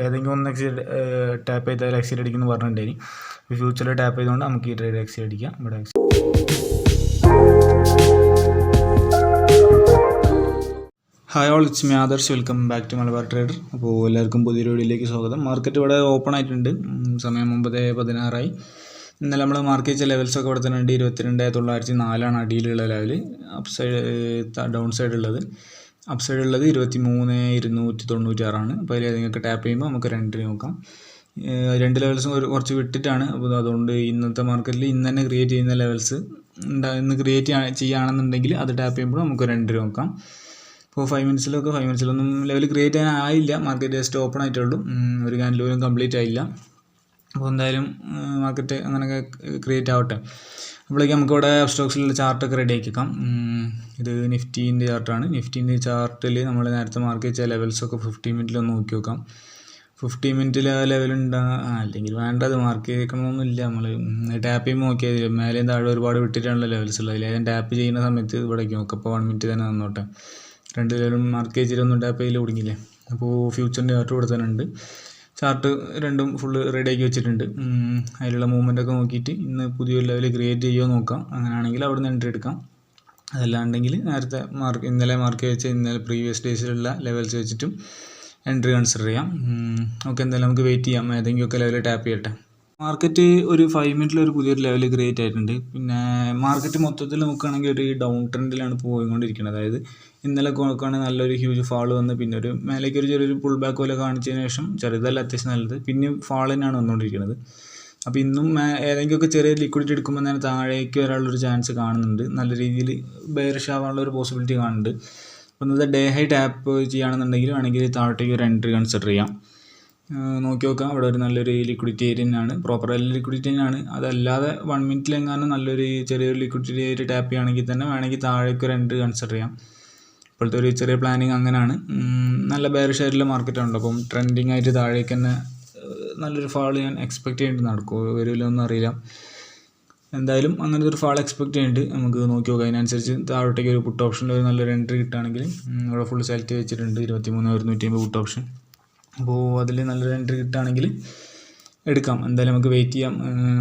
ഏതെങ്കിലും ഒന്ന് ടാപ്പ് ചെയ്താൽ എക്സിറ്റ് അടിക്കുമെന്ന് പറഞ്ഞിട്ടുണ്ടായി. ഫ്യൂച്ചറിൽ ടാപ്പ് ചെയ്തുകൊണ്ട് നമുക്ക് ഈ ട്രേഡ് എക്സിറ്റ് അടിക്കാം. ഇവിടെ hi all, it's me Adarsh. Welcome back to Malabar trader. അപ്പോൾ എല്ലാവർക്കും പുതിയൊരു വീഡിയോയിലേക്ക് സ്വാഗതം. മാർക്കറ്റ് ഇവിടെ ഓപ്പൺ ആയിട്ടുണ്ട്. സമയം 9:16 ഇന്നലെ നമ്മൾ മാർക്ക് ചെയ്ത ലെവൽസൊക്കെ ഇവിടെ തന്നെ ഉണ്ട്. 22,904 അടിയിലുള്ള level. Up side down side ഉള്ളത് അപ്പ് സൈഡ് ഉള്ളത് 23,296. അപ്പോൾ അതിൽ ഏതെങ്കിലുമൊക്കെ ടാപ്പ് ചെയ്യുമ്പോൾ നമുക്ക് എൻട്രി നോക്കാം. രണ്ട് ലെവൽസും കുറച്ച് വിട്ടിട്ടാണ്. അപ്പോൾ അതുകൊണ്ട് ഇന്നത്തെ മാർക്കറ്റിൽ ഇന്ന് തന്നെ ക്രിയേറ്റ് ചെയ്യുന്ന ലെവൽസ് ഇന്ന് ക്രിയേറ്റ് ചെയ്യുകയാണെന്നുണ്ടെങ്കിൽ അത് ടാപ്പ് ചെയ്യുമ്പോൾ നമുക്കൊരു എൻട്രി നോക്കാം. ഇപ്പോൾ 5 മിനിറ്റ്സിലൊന്നും ലെവൽ ക്രിയേറ്റ് ചെയ്യാൻ ആയില്ല. മാർക്കറ്റ് ജസ്റ്റ് ഓപ്പൺ ആയിട്ടേ ഉള്ളൂ. ഒരു ക്യാൻഡിൽ പോലും കംപ്ലീറ്റ് ആയില്ല. അപ്പോൾ എന്തായാലും മാർക്കറ്റ് അങ്ങനെയൊക്കെ ക്രിയേറ്റ് ആവട്ടെ. അപ്പോഴേക്കും നമുക്കിവിടെ സ്റ്റോക്സിലുള്ള ചാർട്ടൊക്കെ റെഡി ആക്കിക്കാം. ഇത് നിഫ്റ്റീൻ്റെ ചാർട്ടാണ്. നിഫ്റ്റീൻ്റെ ചാർട്ടിൽ നമ്മൾ നേരത്തെ മാർക്ക് ചെയ്ത ലെവൽസൊക്കെ 50 മിനിറ്റിലൊന്ന് നോക്കി നോക്കാം. 50 മിനിറ്റിൽ ലെവലുണ്ടാ അല്ലെങ്കിൽ വേണ്ടത് മാർക്ക് ചെയ്യണമെന്നൊന്നുമില്ല. നമ്മൾ ടാപ്പ് ചെയ്യുമ്പോൾ നോക്കിയാൽ മേലെയും താഴെ ഒരുപാട് വിട്ടിട്ടാണല്ലോ ലെവൽസ് ഉള്ളത്. അതിൽ ടാപ്പ് ചെയ്യുന്ന സമയത്ത് ഇവിടേക്ക് നോക്കാം. അപ്പോൾ 1 മിനിറ്റ് തന്നെ നിന്നോട്ടെ. രണ്ട് ലെവലും മാർക്ക് ചെയ്തിട്ടൊന്നും ടാപ്പ് ചെയ്ത് കുടുങ്ങില്ലേ. അപ്പോൾ ഫ്യൂച്ചറിൻ്റെ ചാർട്ട് ഇവിടെ തന്നെ ഉണ്ട്. ചാർട്ട് രണ്ടും ഫുള്ള് റെഡിയാക്കി വെച്ചിട്ടുണ്ട്. അതിലുള്ള മൂവ്മെൻറ്റൊക്കെ നോക്കിയിട്ട് ഇന്ന് പുതിയൊരു ലെവൽ ക്രിയേറ്റ് ചെയ്യുമോ നോക്കാം. അങ്ങനെയാണെങ്കിൽ അവിടെ നിന്ന് എൻട്രി എടുക്കാം. അതല്ലാണ്ടെങ്കിൽ നേരത്തെ ഇന്നലെ മാർക്ക് വെച്ച ഇന്നലെ പ്രീവിയസ് ഡേയ്സിലുള്ള ലെവൽസ് വെച്ചിട്ടും എൻട്രി കൺസിഡർ ചെയ്യാം. ഓക്കെ, എന്തായാലും നമുക്ക് വെയിറ്റ് ചെയ്യാം. ഏതെങ്കിലുമൊക്കെ ലെവൽ ടാപ്പ് ചെയ്യട്ടെ. മാർക്കറ്റ് ഒരു 5 മിനിറ്റിൽ ഒരു പുതിയൊരു ലെവൽ ക്രിയേറ്റ് ആയിട്ടുണ്ട്. പിന്നെ മാർക്കറ്റ് മൊത്തത്തിൽ നോക്കുകയാണെങ്കിൽ ഒരു ഡൗൺ ട്രെൻഡിലാണ് പോയിക്കൊണ്ടിരിക്കുന്നത്. അതായത് ഇന്നലെ നോക്കുകയാണെങ്കിൽ നല്ലൊരു ഹ്യൂജ് ഫാൾ വന്ന് പിന്നെ ഒരു മേലേക്ക് ഒരു ചെറിയൊരു പുൾ ബാക്ക് പോലെ കാണിച്ചതിന് ശേഷം ചെറുതല്ല അത്യാവശ്യം നല്ലത് പിന്നെ ഫാൾ തന്നെയാണ് വന്നുകൊണ്ടിരിക്കുന്നത്. അപ്പോൾ ഇന്നും ഏതെങ്കിലുമൊക്കെ ചെറിയ ലിക്വിഡിറ്റി എടുക്കുമ്പോൾ തന്നെ താഴേക്ക് വരാനുള്ളൊരു ചാൻസ് കാണുന്നുണ്ട്. നല്ല രീതിയിൽ ബെയറിഷ് ആവാനുള്ള ഒരു പോസിബിലിറ്റി കാണുന്നുണ്ട്. അപ്പോൾ ഇന്നത്തെ ഡേ ഹൈ ടാപ്പ് ചെയ്യുകയാണെന്നുണ്ടെങ്കിൽ വേണമെങ്കിൽ താഴത്തേക്ക് ഒരു എൻട്രി കൺസിഡർ ചെയ്യാം. നോക്കി നോക്കാം. അവിടെ ഒരു നല്ലൊരു ലിക്വിഡിറ്റി ഏരിയ തന്നെയാണ്. പ്രോപ്പർ ലിക്വിഡിറ്റി തന്നെയാണ്. അതല്ലാതെ 1 മിനിറ്റിലെങ്ങാനും നല്ലൊരു ചെറിയൊരു ലിക്വിഡിറ്റി ഏരിയ ടാപ്പ് ചെയ്യുകയാണെങ്കിൽ തന്നെ വേണമെങ്കിൽ താഴേക്ക് ഒരു എൻട്രി കൺസിഡർ ചെയ്യാം. ഇപ്പോഴത്തെ ഒരു ചെറിയ പ്ലാനിങ് അങ്ങനെയാണ്. നല്ല ബെയറിഷ് ആയിട്ടുള്ള മാർക്കറ്റാണ്. അപ്പം ട്രെൻഡിങ് ആയിട്ട് താഴേക്ക് തന്നെ നല്ലൊരു ഫാൾ ഞാൻ എക്സ്പെക്റ്റ് ചെയ്തിട്ട് നടക്കുമോ വരില്ലൊന്നും അറിയില്ല. എന്തായാലും അങ്ങനത്തെ ഒരു ഫാൾ എക്സ്പെക്റ്റ് ചെയ്യുന്നുണ്ട്. നമുക്ക് നോക്കി നോക്കാം. അതിനനുസരിച്ച് താഴോട്ടേക്ക് ഒരു പുട്ട് ഓപ്ഷനിൽ ഒരു നല്ലൊരു എൻട്രി കിട്ടുകയാണെങ്കിൽ ഇവിടെ ഫുൾ സെലക്ട് വെച്ചിട്ടുണ്ട് 23,150 പുട്ട് ഓപ്ഷൻ. അപ്പോൾ അതിൽ നല്ലൊരു എൻട്രി കിട്ടുകയാണെങ്കിൽ എടുക്കാം. എന്തായാലും നമുക്ക് വെയിറ്റ് ചെയ്യാം.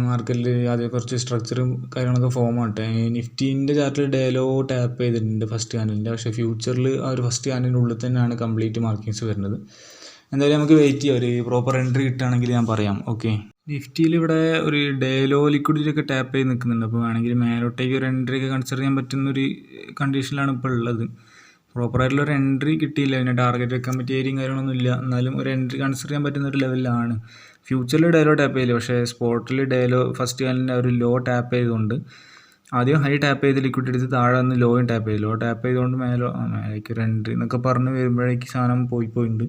മാർക്കറ്റിൽ ആദ്യം കുറച്ച് സ്ട്രക്ചറും കാര്യങ്ങളൊക്കെ ഫോം ആവട്ടെ. നിഫ്റ്റീൻ്റെ ചാർട്ടിൽ ഡേലോ ടാപ്പ് ചെയ്തിട്ടുണ്ട് ഫസ്റ്റ് ക്യാൻഡിലിൻ്റെ. പക്ഷേ ഫ്യൂച്ചറിൽ ആ ഒരു ഫസ്റ്റ് ക്യാൻഡിലിൻ്റെ ഉള്ളിൽ തന്നെയാണ് കംപ്ലീറ്റ് മാർക്കിങ്സ് വരുന്നത്. എന്തായാലും നമുക്ക് വെയിറ്റ് ചെയ്യാം. ഒരു പ്രോപ്പർ എൻട്രി കിട്ടുകയാണെങ്കിൽ ഞാൻ പറയാം. ഓക്കെ, നിഫ്റ്റിയിൽ ഇവിടെ ഒരു ഡേലോ ലിക്വിഡിറ്റി ഒക്കെ ടാപ്പ് ചെയ്ത് നിൽക്കുന്നുണ്ട്. അപ്പോൾ വേണമെങ്കിൽ മേലോട്ടേക്ക് ഒരു എൻട്രി ഒക്കെ കൺസിഡർ ചെയ്യാൻ പറ്റുന്നൊരു കണ്ടീഷനിലാണ് ഇപ്പോൾ ഉള്ളത്. പ്രോപ്പറായിട്ടുള്ളൊരു എൻട്രി കിട്ടിയില്ല. പിന്നെ ടാർഗറ്റ് വെക്കാൻ പറ്റിയ ഏരിയയും കാര്യങ്ങളൊന്നും ഇല്ല. എന്നാലും ഒരു എൻട്രി കൺസിഡർ ചെയ്യാൻ പറ്റുന്ന ഒരു ലെവലിലാണ്. ഫ്യൂച്ചറിൽ ഡേലോ ടാപ്പ് ചെയ്യില്ല. പക്ഷേ സ്പോട്ടിൽ ഡേലോ ഫസ്റ്റ് ക്യാൻഡിലിൻ്റെ ഒരു ലോ ടാപ്പ് ചെയ്തുകൊണ്ട് ആദ്യം ഹൈ ടാപ്പ് ചെയ്ത് ലിക്വിഡ് എടുത്ത് താഴെ വന്ന് ലോയും ടാപ്പ് ചെയ്തു. ലോ ടാപ്പ് ചെയ്തുകൊണ്ട് മേലേക്ക് ഒരു എൻട്രി എന്നൊക്കെ പറഞ്ഞ് വരുമ്പോഴേക്ക് സാധനം പോയിട്ടുണ്ട്.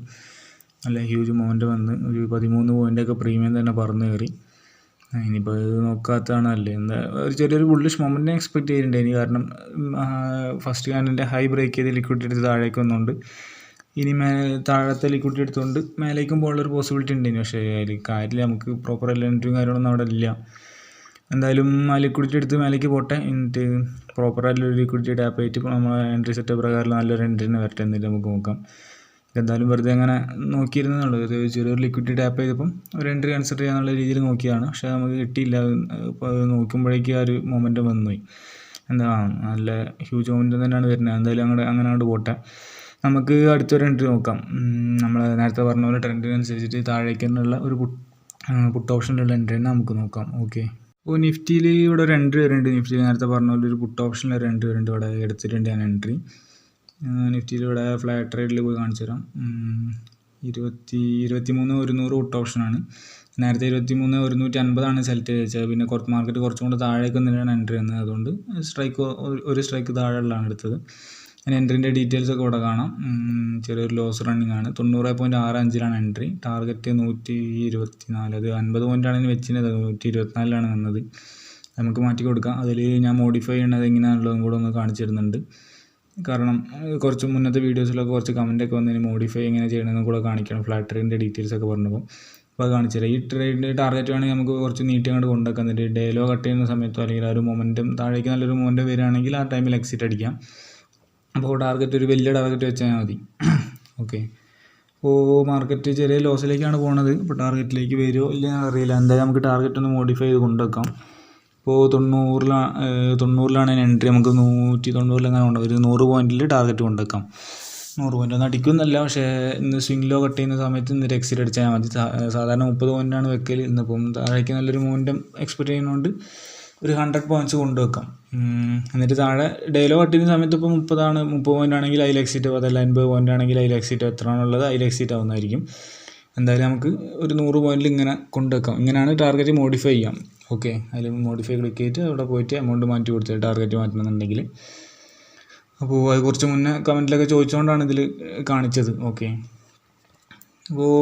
നല്ല ഹ്യൂജ് മൊമെൻ്റ് വന്ന് ഒരു 13 പോയിൻ്റൊക്കെ പ്രീമിയം തന്നെ പറന്ന് കയറി. ഇനിയിപ്പോൾ ഇത് നോക്കാത്തതാണ് അല്ലേ. എന്താ ഒരു ചെറിയൊരു ബുള്ളിഷ് മൊമെൻറ്റിനെ എക്സ്പെക്റ്റ് ചെയ്യുന്നുണ്ടായിരുന്നു. കാരണം ഫസ്റ്റ് ക്യാൻഡിലിൻ്റെ ഹൈ ബ്രേക്ക് ചെയ്ത് ലിക്വിഡിറ്റി എടുത്ത് താഴേക്ക് വന്നുകൊണ്ട് ഇനി താഴത്തെ ലിക്വിഡിറ്റി എടുത്തുകൊണ്ട് മേലേക്കും പോകാനുള്ളൊരു പോസിബിലിറ്റി ഉണ്ടായിരുന്നു. പക്ഷേ അതിൽ കാര്യമില്ല. നമുക്ക് പ്രോപ്പർ എൻട്രിയും കാര്യങ്ങളൊന്നും അവിടെ ഇല്ല. എന്തായാലും ആ ലിക്വിഡിറ്റി എടുത്ത് മേലേക്ക് പോട്ടെ. എന്നിട്ട് പ്രോപ്പറായിട്ടുള്ളൊരു ലിക്വിഡിറ്റി ടാപ്പ് ചെയ്തിട്ട് നമ്മൾ എൻട്രി സെറ്റ് പ്രകാരം നല്ലൊരു എൻട്രിനെ വരട്ടെ എന്നിട്ട് നമുക്ക് നോക്കാം. എന്തായാലും വെറുതെ അങ്ങനെ നോക്കിയിരുന്നുള്ളൂ. ഒരു ചെറിയൊരു ലിക്വിഡിറ്റി ടാപ്പ് ചെയ്തപ്പം ഒരു എൻട്രി കൺസിഡർ ചെയ്യാനുള്ള രീതിയിൽ നോക്കിയാണ്. പക്ഷേ നമുക്ക് കിട്ടിയില്ല. ഇപ്പോൾ നോക്കുമ്പോഴേക്കും ആ ഒരു മൊമെൻറ്റം വന്നുപോയി. നല്ല ഹ്യൂജ് മൊമെൻറ്റം തന്നെയാണ് വരുന്നത്. എന്തായാലും അങ്ങനെ അങ്ങോട്ട് പോട്ടെ. നമുക്ക് അടുത്തൊരു എൻട്രി നോക്കാം. നമ്മൾ നേരത്തെ പറഞ്ഞ പോലെ ട്രെൻഡിനനുസരിച്ചിട്ട് താഴേക്ക് തന്നെയുള്ള ഒരു പുട്ട് ഓപ്ഷനിലുള്ള എൻട്രി തന്നെ നമുക്ക് നോക്കാം. ഓക്കെ, അപ്പോൾ നിഫ്റ്റിയിൽ ഇവിടെ ഒരു എൻട്രി വരുന്നുണ്ട്. നിഫ്റ്റിയിൽ നേരത്തെ പറഞ്ഞ പോലെ ഒരു പുട്ട് ഓപ്ഷനിൽ ഒരു എൻട്രി വരുന്നുണ്ട്. ഇവിടെ എടുത്തിട്ടുണ്ട് ഞാൻ എൻട്രി. നിഫ്റ്റിയിൽ ഇവിടെ ഫ്ലാറ്റ് ട്രേഡിൽ പോയി കാണിച്ചു തരാം. 23,100 പുട്ട് ഓപ്ഷനാണ്. നേരത്തെ 23,150 സെലക്ട് ചെയ്ത് വെച്ചത്. പിന്നെ മാർക്കറ്റ് കുറച്ചും കൂടെ താഴേക്ക് വന്നിട്ടാണ് എൻട്രി വന്നത്. അതുകൊണ്ട് ഒരു സ്ട്രൈക്ക് താഴെയുള്ളതാണ് എടുത്തത്. അതിന് എൻട്രീൻ്റെ ഡീറ്റെയിൽസൊക്കെ ഇവിടെ കാണാം. ചെറിയൊരു ലോസ് റണ്ണിങ് ആണ്. 90.65 എൻട്രി. ടാർഗറ്റ് 124. അത് 50 പോയിൻ്റാണ് വെച്ചിരുന്നത്. 124 വന്നത്. നമുക്ക് മാറ്റി കൊടുക്കാം. അതിൽ ഞാൻ മോഡിഫൈ ചെയ്യണത് എങ്ങനെയാണുള്ളതും കൂടെ ഒന്ന് കാണിച്ചു തരുന്നുണ്ട്. കാരണം കുറച്ച് മുന്നത്തെ വീഡിയോസിലൊക്കെ കുറച്ച് കമൻറ്റൊക്കെ വന്നതിന് മോഡിഫൈ എങ്ങനെ ചെയ്യണമെന്ന് കൂടെ കാണിക്കണം. ഫ്ലാറ്റ് ട്രെയിനിൻ്റെ ഡീറ്റെയിൽസൊക്കെ പറഞ്ഞപ്പോൾ അപ്പോൾ അത് കാണിച്ചു തരാം. ഈ ട്രേഡിൻ്റെ ടാർഗറ്റ് വേണമെങ്കിൽ നമുക്ക് കുറച്ച് നീട്ടി അങ്ങോട്ട് കൊണ്ടുവെക്കാം. എന്നിട്ട് ഡേലോ കട്ട് ചെയ്യുന്ന സമയത്തോ അല്ലെങ്കിൽ ആ ഒരു മൊമെൻറ്റം താഴേക്ക് നല്ലൊരു മൊമെൻറ്റം വരികയാണെങ്കിൽ ആ ടൈമിൽ എക്സിറ്റ് അടിക്കാം. അപ്പോൾ ടാർഗറ്റ് ഒരു വലിയ ടാർഗറ്റ് വെച്ചാൽ മതി. ഓക്കെ, അപ്പോൾ മാർക്കറ്റ് ചെറിയ ലോസിലേക്കാണ് പോണത്. ഇപ്പോൾ ടാർഗറ്റിലേക്ക് വരുമോ ഇല്ല അറിയില്ല. എന്തായാലും നമുക്ക് ടാർഗറ്റ് ഒന്ന് മോഡിഫൈ ചെയ്ത് കൊണ്ടുവെക്കാം. ഇപ്പോൾ 90ലാണ് എൻട്രി. നമുക്ക് 190 അങ്ങനെ ഉണ്ട്. ഒരു 100 പോയിന്റിൽ ടാർഗറ്റ് കൊണ്ടുവെക്കാം. 100 പോയിന്റ് ഒന്നും അടിക്കുന്നില്ല, പക്ഷേ ഇന്ന് സ്വിംഗ് ലോ കട്ട് ചെയ്യുന്ന സമയത്ത് ഇന്നൊരു എക്സിറ്റ് അടിച്ചാൽ മതി. സാധാരണ 30 പോയിന്റാണ് വെക്കൽ. ഇന്നിപ്പം താഴേക്ക് നല്ലൊരു മൂവ്മെൻറ്റും എക്സ്പെക്ട് ചെയ്യുന്നതുകൊണ്ട് ഒരു 100 പോയിന്റ്സ് കൊണ്ടുവെക്കാം. എന്നിട്ട് താഴെ ഡേലോ കട്ട് ചെയ്യുന്ന സമയത്ത് ഇപ്പോൾ 30 പോയിന്റ് ആണെങ്കിൽ അതിൽ എക്സിറ്റ് ആവും. അതല്ല 50 പോയിന്റ് ആണെങ്കിൽ അതിൽ എക്സിറ്റ് എത്രയാണുള്ളത് അതിൽ എക്സിറ്റ് ആവുന്നതായിരിക്കും. എന്തായാലും നമുക്ക് ഒരു 100 പോയിന്റിൽ ഇങ്ങനെ കൊണ്ടുവെക്കാം. ഇങ്ങനെയാണ് ടാർഗറ്റ് മോഡിഫൈ ചെയ്യാം. ഓക്കെ, അതിൽ മോഡിഫൈ ക്ലിക്ക് ചെയ്തിട്ട് അവിടെ പോയിട്ട് എമൗണ്ട് മാറ്റി കൊടുത്തിട്ട് ടാർഗറ്റ് മാറ്റണമെന്നുണ്ടെങ്കിൽ. അപ്പോൾ അത് കുറച്ച് മുന്നേ കമൻറ്റിലൊക്കെ ചോദിച്ചുകൊണ്ടാണ് ഇതിൽ കാണിച്ചത്. ഓക്കെ, അപ്പോൾ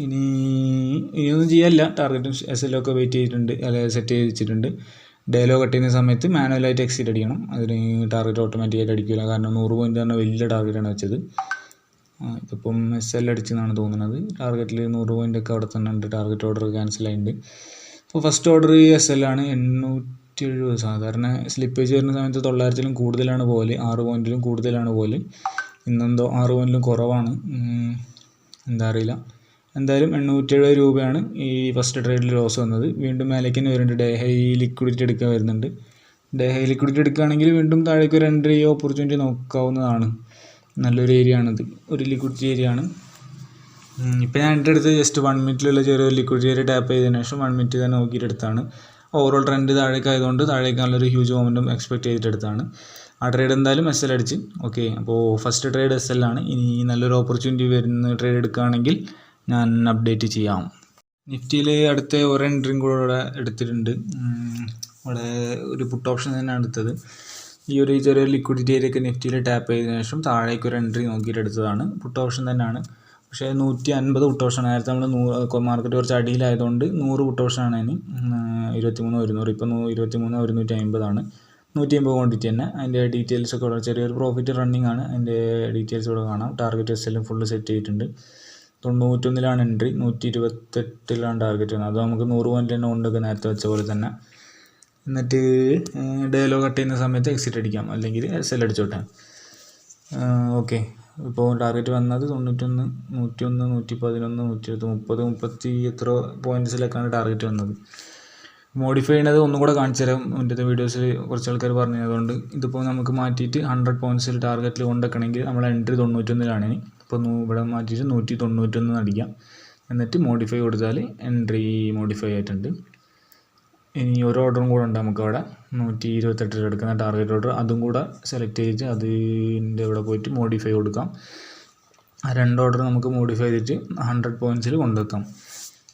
ഇനിയൊന്നും ചെയ്യാനില്ല. ടാർഗറ്റും SL ഒക്കെ വെയിറ്റ് ചെയ്തിട്ടുണ്ട്, അല്ലെങ്കിൽ സെറ്റ് ചെയ്ത് വെച്ചിട്ടുണ്ട്. ഡേലോ കട്ട് ചെയ്യുന്ന സമയത്ത് മാനുവലായിട്ട് എക്സിറ്റ് അടിക്കണം. അതിന് ടാർഗറ്റ് ഓട്ടോമാറ്റിക്കായിട്ട് അടിക്കില്ല, കാരണം 100 പോയിന്റ് പറഞ്ഞാൽ വലിയ ടാർഗറ്റാണ് വെച്ചത്. ഇതിപ്പം SL അടിച്ചെന്നാണ് തോന്നുന്നത്. ടാർഗറ്റിൽ 100 പോയിൻ്റ് ഒക്കെ അവിടെ തന്നെ ഉണ്ട്. ടാർഗറ്റ് ഓർഡർ ക്യാൻസൽ ആയിട്ടുണ്ട്. അപ്പോൾ ഫസ്റ്റ് ഓർഡർ SL ആണ് 870. സാധാരണ സ്ലിപ്പേജ് വരുന്ന സമയത്ത് 900-ലും കൂടുതലാണ് പോലെ, 6 പോയിന്റിലും കൂടുതലാണ് പോലെ. ഇന്നെന്തോ 6 പോയിന്റിലും കുറവാണ്, എന്താ അറിയില്ല. എന്തായാലും 870 രൂപയാണ് ഈ ഫസ്റ്റ് ട്രേഡിൽ ലോസ് വന്നത്. വീണ്ടും മേലേക്ക് തന്നെ വരുന്നുണ്ട്. ഡേ ഹൈ ലിക്വിഡിറ്റി എടുക്കാൻ വരുന്നുണ്ട്. ഡേ ഹൈ ലിക്വിഡിറ്റി എടുക്കുകയാണെങ്കിൽ വീണ്ടും താഴേക്ക് ഒരു എൻട്രി ഓപ്പർച്യൂണിറ്റി നോക്കാവുന്നതാണ്. നല്ലൊരു ഏരിയ ആണിത്, ഒരു ലിക്വിഡിറ്റി ഏരിയ ആണ്. ഇപ്പോൾ ഞാൻ എൻ്റെ അടുത്ത് ജസ്റ്റ് 1 മിനിറ്റിലുള്ള ചെറിയൊരു ലിക്വിഡിറ്റി ഏരിയ ടാപ്പ് ചെയ്തതിനു ശേഷം 1 മിനിറ്റ് തന്നെ നോക്കിയിട്ട് എടുത്താണ്. ഓവറോൾ ട്രെൻഡ് താഴേക്ക് ആയതുകൊണ്ട് താഴേക്ക് നല്ലൊരു ഹ്യൂജ് മൊമെൻറ്റും എക്സ്പെക്ട് ചെയ്തിട്ട് എടുത്താണ്. ആ ട്രേഡ് എന്തായാലും SL അടിച്ച്. ഓക്കെ, അപ്പോൾ ഫസ്റ്റ് ട്രേഡ് SL ആണ്. ഇനി നല്ലൊരു ഓപ്പർച്യൂണിറ്റി വരുന്ന ട്രേഡ് എടുക്കുകയാണെങ്കിൽ ഞാൻ അപ്ഡേറ്റ് ചെയ്യാം. നിഫ്റ്റിയിൽ അടുത്ത ഒരു എൻട്രിയും കൂടെ ഇവിടെ എടുത്തിട്ടുണ്ട്. ഇവിടെ ഒരു പുട്ട് ഓപ്ഷൻ തന്നെയാണ് എടുത്തത്. ഈ ഒരു ചെറിയൊരു ലിക്വിഡിറ്റി ഏരിയയൊക്കെ നിഫ്റ്റിയിൽ ടാപ്പ് ചെയ്തതിനു ശേഷം താഴേക്ക് ഒരു എൻട്രി നോക്കിയിട്ട് എടുത്തതാണ്. പുട്ട് ഓപ്ഷൻ തന്നെയാണ്, പക്ഷേ 150 പുട്ട് ഓപ്ഷൻ. നേരത്തെ നമ്മൾ മാർക്കറ്റ് കുറച്ച് അടിയിലായതുകൊണ്ട് 100 പുട്ട് ഓപ്ഷനാണ്. അതിന് 23,100. ഇപ്പം 23,150 150 ക്വാണ്ടിറ്റി തന്നെ. അതിൻ്റെ ഡീറ്റെയിൽസൊക്കെ ഇവിടെ ചെറിയൊരു പ്രോഫിറ്റ് റണ്ണിങ് ആണ്. അതിൻ്റെ ഡീറ്റെയിൽസ് ഇവിടെ കാണാം. ടാർഗറ്റ് SL ഫുള്ള് സെറ്റ് ചെയ്തിട്ടുണ്ട്. 91-ലാണ് എൻട്രി, 128-ലാണ് ടാർഗറ്റ് വരുന്നത്. അത് നമുക്ക് 100 പോയിന്റ് തന്നെ കൊണ്ടൊക്കെ നേരത്തെ വെച്ച പോലെ തന്നെ. എന്നിട്ട് ഡേലോ കട്ട് ചെയ്യുന്ന സമയത്ത് എക്സിറ്റ് അടിക്കാം, അല്ലെങ്കിൽ SL അടിച്ചോട്ടെ. ഓക്കെ, ഇപ്പോൾ ടാർഗറ്റ് വന്നത് 91, 101, 111, 120, 30, 30 എത്ര പോയിൻറ്റ്സിലൊക്കെയാണ് ടാർഗറ്റ് വന്നത്. മോഡിഫൈ ചെയ്യുന്നത് ഒന്നും കൂടെ കാണിച്ചു തരാം. മുന്നത്തെ വീഡിയോസിൽ കുറച്ച് ആൾക്കാർ പറഞ്ഞതുകൊണ്ട് ഇതിപ്പോൾ നമുക്ക് മാറ്റിയിട്ട് 100 പോയിൻറ്റ്സിൽ ടാർഗറ്റിൽ കൊണ്ടുവെക്കണമെങ്കിൽ നമ്മൾ എൻട്രി 91-ലാണ്. ഇപ്പോൾ ഇവിടെ മാറ്റിയിട്ട് 191 അടിക്കാം. എന്നിട്ട് മോഡിഫൈ കൊടുത്താൽ എൻട്രി മോഡിഫൈ ആയിട്ടുണ്ട്. ഇനി ഒരു ഓർഡറും കൂടെ ഉണ്ട് നമുക്ക് അവിടെ 128 എടുക്കുന്ന ടാർഗറ്റ് ഓർഡർ. അതും കൂടെ സെലക്ട് ചെയ്തിട്ട് അതിൻ്റെ ഇവിടെ പോയിട്ട് മോഡിഫൈ കൊടുക്കാം. ആ 2 ഓർഡർ നമുക്ക് മോഡിഫൈ ചെയ്തിട്ട് 100 പോയിൻറ്റ്സിൽ കൊണ്ടുവെക്കാം.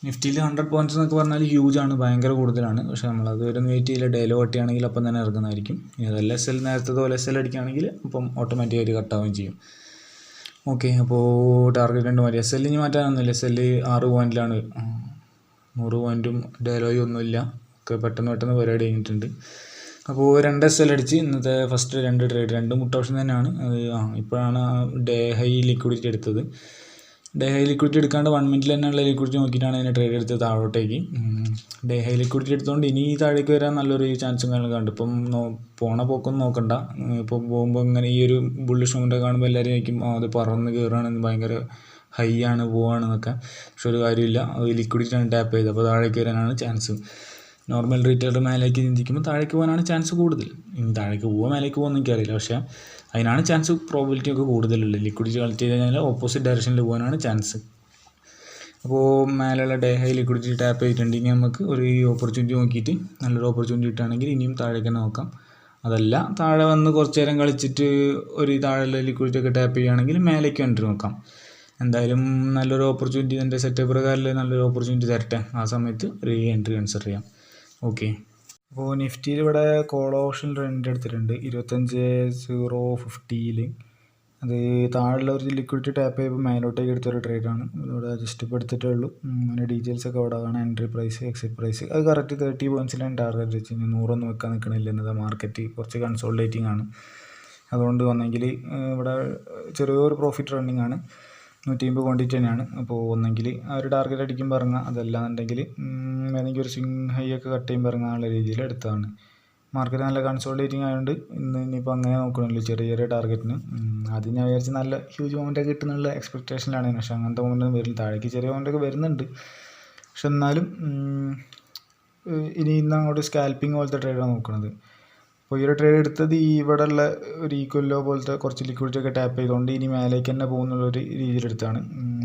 നിഫ്റ്റിയിൽ 100 പോയിൻറ്റ്സ് എന്നൊക്കെ പറഞ്ഞാൽ ഹ്യൂജ് ആണ്, ഭയങ്കര കൂടുതലാണ്. പക്ഷേ നമ്മളത് വരെ വെയിറ്റ് ചെയ്യില്ല. ഡേലോ കട്ടിയാണെങ്കിൽ അപ്പം തന്നെ ഇറങ്ങുന്നതായിരിക്കും. അതല്ല SL നേരത്തെ പോലെ SL അടിക്കുകയാണെങ്കിൽ അപ്പം ഓട്ടോമാറ്റിക്കായിട്ട് കട്ടാവുകയും ചെയ്യും. ഓക്കെ, അപ്പോൾ ടാർഗറ്റ് 2 മാറ്റി. SL ഇനി മാറ്റാനൊന്നുമില്ല. SL 6 പോയിൻറ്റിലാണ്. 100 പോയിൻറ്റും ഡേലോയും ഒന്നുമില്ല. ഒക്കെ പെട്ടെന്ന് പരിപാടി കഴിഞ്ഞിട്ടുണ്ട്. അപ്പോൾ 2 SL അടിച്ച് ഇന്നത്തെ ഫസ്റ്റ് 2 ട്രേഡ്. 2 മുട്ട ഓപ്ഷൻ തന്നെയാണ്. ഇപ്പോഴാണ് ഡേ ഹൈ ലിക്വിഡിറ്റി എടുത്തത്. ഡേ ഹൈ ലിക്വിഡിറ്റി എടുക്കാണ്ട് 1 മിനിറ്റിൽ തന്നെയുള്ള ലിക്വിഡിറ്റി നോക്കിയിട്ടാണ് അതിനെ ട്രേഡ് എടുത്തത് താഴോട്ടേക്ക്. ഡേ ഹൈ ലിക്വിഡിറ്റി എടുത്തുകൊണ്ട് ഇനി താഴേക്ക് വരാൻ നല്ലൊരു ചാൻസും കാര്യങ്ങളൊക്കെ ഉണ്ട്. ഇപ്പം പോണ പോക്കൊന്നും നോക്കണ്ട. ഇപ്പം പോകുമ്പോൾ ഇങ്ങനെ ഈ ഒരു ബുള്ളിഷ് മൊമെൻ്റ് കാണുമ്പോൾ എല്ലാവരും ചോദിക്കും അത് പറന്ന് കയറുകയാണ്, ഭയങ്കര ഹൈ ആണ് പോവുകയാണെന്നൊക്കെ. പക്ഷെ ഒരു കാര്യമില്ല, അത് ലിക്വിഡിറ്റിയാണ് ടാപ്പ് ചെയ്തത്. അപ്പോൾ താഴേക്ക് വരാനാണ് ചാൻസ്. നോർമൽ റീറ്റെയിലർ മേലേക്ക് ചിന്തിക്കുമ്പോൾ താഴേക്ക് പോകാനാണ് ചാൻസ് കൂടുതൽ. ഇനി താഴേക്ക് മേലേക്ക് പോകുമെന്ന് എനിക്കറിയില്ല, പക്ഷേ അതിനാണ് ചാൻസ്, പ്രോബിലിറ്റി ഒക്കെ കൂടുതലുള്ളത്. ലിക്വിഡിറ്റി കളക്ട് ചെയ്ത് കഴിഞ്ഞാൽ ഓപ്പോസിറ്റ് ഡയറക്ഷനിൽ പോകാനാണ് ചാൻസ്. അപ്പോൾ മേലെയുള്ള ഡേ ഹൈ ലിക്വിഡിറ്റി ടാപ്പ് ചെയ്തിട്ടുണ്ടെങ്കിൽ നമുക്ക് ഒരു ഓപ്പർച്യൂണിറ്റി നോക്കിയിട്ട് നല്ലൊരു ഓപ്പർച്യൂണിറ്റി കിട്ടുകയാണെങ്കിൽ ഇനിയും താഴേക്ക് തന്നെ നോക്കാം. അതല്ല താഴെ വന്ന് കുറച്ച് നേരം കളിച്ചിട്ട് ഒരു താഴെയുള്ള ലിക്വിഡിറ്റി ഒക്കെ ടാപ്പ് ചെയ്യുകയാണെങ്കിൽ മേലേക്ക് എൻട്രി നോക്കാം. എന്തായാലും നല്ലൊരു ഓപ്പർച്യൂണിറ്റി എൻ്റെ സെറ്റപ്പ് പ്രകാരം നല്ലൊരു ഓപ്പർച്യൂണിറ്റി തരട്ടെ. ആ സമയത്ത് ഒരു എൻട്രി കൺസിഡർ ചെയ്യാം. ഓക്കെ, അപ്പോൾ നിഫ്റ്റിയിൽ ഇവിടെ കോൾ ഓപ്ഷൻ ട്രെൻഡ് എടുത്തിട്ടുണ്ട് 25,050. അത് താഴെയുള്ള ഒരു ലിക്വിഡിറ്റി ടാപ്പ് ചെയ്യുമ്പോൾ മേലോട്ടേക്ക് എടുത്തൊരു ട്രേഡാണ്. ഇവിടെ ജസ്റ്റ് ഇപ്പോൾ എടുത്തിട്ടേ ഉള്ളൂ. അങ്ങനെ ഡീറ്റെയിൽസൊക്കെ അവിടെ കാണാം. എൻട്രി പ്രൈസ്, എക്സിറ്റ് പ്രൈസ്, അത് കറക്റ്റ് 30 പോയിൻറ്റ്സിലാണ് ടാർഗറ്റ് വെച്ച്. 100 വെക്കാൻ നിൽക്കണില്ല. എന്നത് മാർക്കറ്റ് കുറച്ച് കൺസോൾട്ടേറ്റിംഗ് ആണ്. അതുകൊണ്ട് ഒന്നെങ്കിൽ ഇവിടെ ചെറിയൊരു പ്രോഫിറ്റ് റണ്ണിങ് ആണ്. 150 ക്വാണ്ടിറ്റി തന്നെയാണ്. അപ്പോൾ ഒന്നെങ്കിൽ ആ ഒരു ടാർഗറ്റ് അടിക്കുമ്പോൾ ഇറങ്ങാം. അതല്ലാന്നുണ്ടെങ്കിൽ ഏതെങ്കിലും ഒരു സ്വിംഗ് ഹൈ ഒക്കെ കട്ട് ചെയ്യുമ്പോൾ ഇറങ്ങാനുള്ള രീതിയിൽ എടുത്തതാണ്. മാർക്കറ്റ് നല്ല കൺസോളിഡേറ്റിംഗ് ആയതുകൊണ്ട് ഇനിയിപ്പോൾ അങ്ങനെ നോക്കണമല്ലോ ചെറിയ ടാർഗറ്റിന്. അത് ഞാൻ വിചാരിച്ച് നല്ല ഹ്യൂജ് മൊമെൻ്റൊക്കെ കിട്ടുന്നുള്ള എക്സ്പെക്റ്റേഷനിലാണ്. പക്ഷേ അങ്ങനത്തെ മൊമെൻ്റൊന്നും വരില്ല. താഴേക്ക് ചെറിയ മൊമെൻ്റൊക്കെ വരുന്നുണ്ട്. പക്ഷെ എന്നാലും ഇന്ന് അങ്ങോട്ട് സ്കാൽപ്പിംഗ് പോലത്തെ ട്രേഡാണ് നോക്കുന്നത്. അപ്പോൾ ഈ ഒരു ട്രേഡ് എടുത്തത് ഇവിടെ ഉള്ള ഒരു ഈക്വൽ ലോ പോലത്തെ കുറച്ച് ലിക്വിഡിറ്റി ഒക്കെ ടാപ്പ് ചെയ്തുകൊണ്ട് ഇനി മേലേക്ക് തന്നെ പോകുന്നുള്ളൊരു രീതിയിലെടുത്താണ്.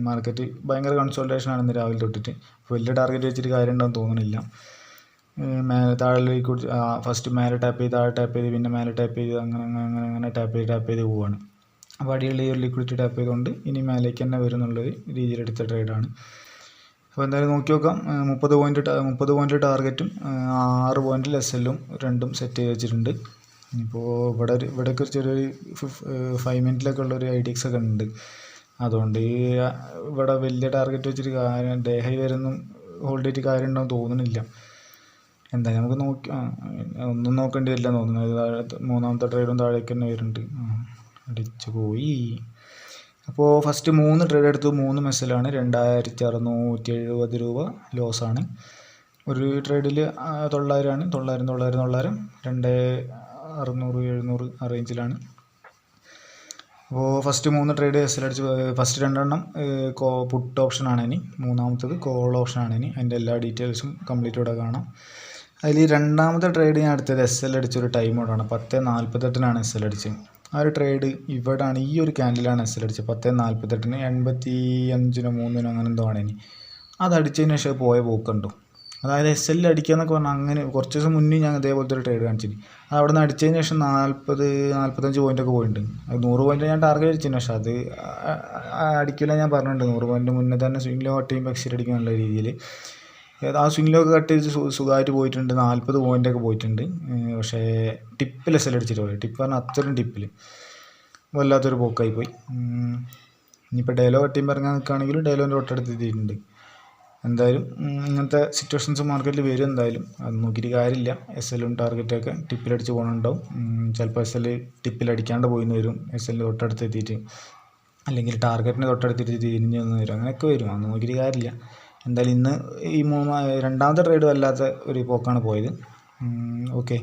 മാർക്കറ്റ് ഭയങ്കര കൺസോൾട്ടേഷനാണ് ഇന്ന് രാവിലെ തൊട്ടിട്ട്. അപ്പോൾ വലിയ ടാർഗറ്റ് വെച്ചിട്ട് കാര്യം ഉണ്ടാകുമെന്ന് തോന്നുന്നില്ല. താഴെ ലിക്വിഡ് ഫസ്റ്റ് മേലെ ടാപ്പ് ചെയ്ത് താഴെ ടാപ്പ് ചെയ്ത് പിന്നെ മേലെ ടാപ്പ് ചെയ്ത് അങ്ങനെ ടാപ്പ് ചെയ്ത് പോവുകയാണ്. അപ്പോൾ അടിയുള്ള ഈ ഒരു ലിക്വിഡിറ്റി ടാപ്പ് ചെയ്തുകൊണ്ട് ഇനി മേലേക്ക് തന്നെ വരും എന്നുള്ളൊരു രീതിയിലെടുത്ത ട്രേഡാണ്. അപ്പോൾ എന്തായാലും നോക്കി നോക്കാം. 30 പോയിൻ്റ് ടാർഗറ്റും 6 പോയിൻ്റിൽ SL-ഉം രണ്ടും സെറ്റ് ചെയ്ത് വെച്ചിട്ടുണ്ട്. ഇപ്പോൾ ഇവിടെയൊക്കെ ഒരു ചെറിയൊരു 5 മിനിറ്റിലൊക്കെ ഉള്ളൊരു IDX ഒക്കെ ഉണ്ട്. അതുകൊണ്ട് ഇവിടെ വലിയ ടാർഗറ്റ് വെച്ചിട്ട് കാര്യം ഡേ ഹൈ വരുന്നു ഹോൾഡ് ചെയ്തിട്ട് കാര്യം ഉണ്ടാവും തോന്നുന്നില്ല. എന്തായാലും നമുക്ക് ഒന്നും നോക്കേണ്ടി വരില്ല തോന്നുന്നു. മൂന്നാമത്തെ ട്രേഡും താഴേക്ക് തന്നെ വരുന്നുണ്ട്. അടിച്ചു പോയി. അപ്പോൾ ഫസ്റ്റ് 3 ട്രേഡ് എടുത്തു. 3 SL-ആണ്. 2670 രൂപ ലോസാണ്. ഒരു ട്രേഡിൽ 900 ആണ്. 900 2600 700 ആ റേഞ്ചിലാണ്. അപ്പോൾ ഫസ്റ്റ് 3 ട്രേഡ് SL അടിച്ച് ഫസ്റ്റ് 2 എണ്ണം പുട്ട് ഓപ്ഷനാണ്. ഇനി മൂന്നാമത്തത് കോൾ ഓപ്ഷനാണ്. ഇനി അതിൻ്റെ എല്ലാ ഡീറ്റെയിൽസും കംപ്ലീറ്റ് ഇവിടെ കാണാം. അതിൽ രണ്ടാമത്തെ ട്രേഡ് ഞാൻ എടുത്തത് SL അടിച്ചൊരു ടൈം ഓടാണ്. 10:48-നാണ് SL അടിച്ചത്. ആ ഒരു ട്രേഡ് ഇവിടെയാണ്. ഈ ഒരു ക്യാൻഡിലാണ് SL അടിച്ചത്. 10:48-ന് 85-നോ 3-നോ അങ്ങനെ എന്തോ ആണ്. ഇനി അതടിച്ചതിന് ശേഷം പോയ പോക്കുണ്ടോ. അതായത് SL അടിക്കുക എന്നൊക്കെ പറഞ്ഞാൽ അങ്ങനെ കുറച്ച് ദിവസം മുന്നേ ഞാൻ ഇതേപോലത്തെ ഒരു ട്രേഡ് കാണിച്ചിട്ട് അത് അവിടെ നിന്ന് അടിച്ചതിന് ശേഷം 40-45 പോയിൻ്റൊക്കെ പോയിട്ടുണ്ട്. അത് 100 പോയിൻ്റ് ഞാൻ ടാർഗറ്റ് വെച്ചിരുന്നു. പക്ഷേ അത് അടിക്കില്ല ഞാൻ പറഞ്ഞിട്ടുണ്ട്. 100 പോയിൻ്റ് മുന്നേ തന്നെ സ്വിംഗ് ലോ കട്ട് ചെയ്യുമ്പോൾ എക്സിറ്റ് അടിക്കാനുള്ള രീതിയിൽ ആ സ്വിംഗ് ലോ ഒക്കെ കട്ട് ചെയ്ത് സുഖമായിട്ട് പോയിട്ടുണ്ട്. 40 പോയിൻ്റൊക്കെ പോയിട്ടുണ്ട്. പക്ഷേ ടിപ്പിൽ SL അടിച്ചിട്ട് പോയി. ടിപ്പ് പറഞ്ഞാൽ അത്രയും ടിപ്പിൽ വല്ലാത്തൊരു പോക്കായി പോയി. ഇനിയിപ്പോൾ ഡേലോ കട്ട് ചെയ്യുമ്പോൾ ഇറങ്ങാൻ നിൽക്കുകയാണെങ്കിലും ഡേലോൻ്റെ തൊട്ടടുത്ത് എത്തിയിട്ടുണ്ട്. എന്തായാലും ഇങ്ങനത്തെ സിറ്റുവേഷൻസ് മാർക്കറ്റിൽ വരും. എന്തായാലും അത് നോക്കിയിട്ട് കാര്യമില്ല. SL-ഉം ടാർഗറ്റൊക്കെ ടിപ്പിലടിച്ച് പോകണുണ്ടാവും. ചിലപ്പോൾ SL ടിപ്പിലടിക്കാണ്ട് പോയിന്ന് വരും. SL തൊട്ടടുത്ത് എത്തിയിട്ട് അല്ലെങ്കിൽ ടാർഗറ്റിന് തൊട്ടടുത്തിട്ട് തിരിഞ്ഞ് വന്ന് വരും. അങ്ങനെയൊക്കെ വരും. അത് നോക്കിയിട്ട് കാര്യമില്ല. എന്തായാലും ഇന്ന് ഈ രണ്ടാമത്തെ ട്രേഡ് വല്ലാത്ത ഒരു പോക്കാണ് പോയത്. ഓക്കെ,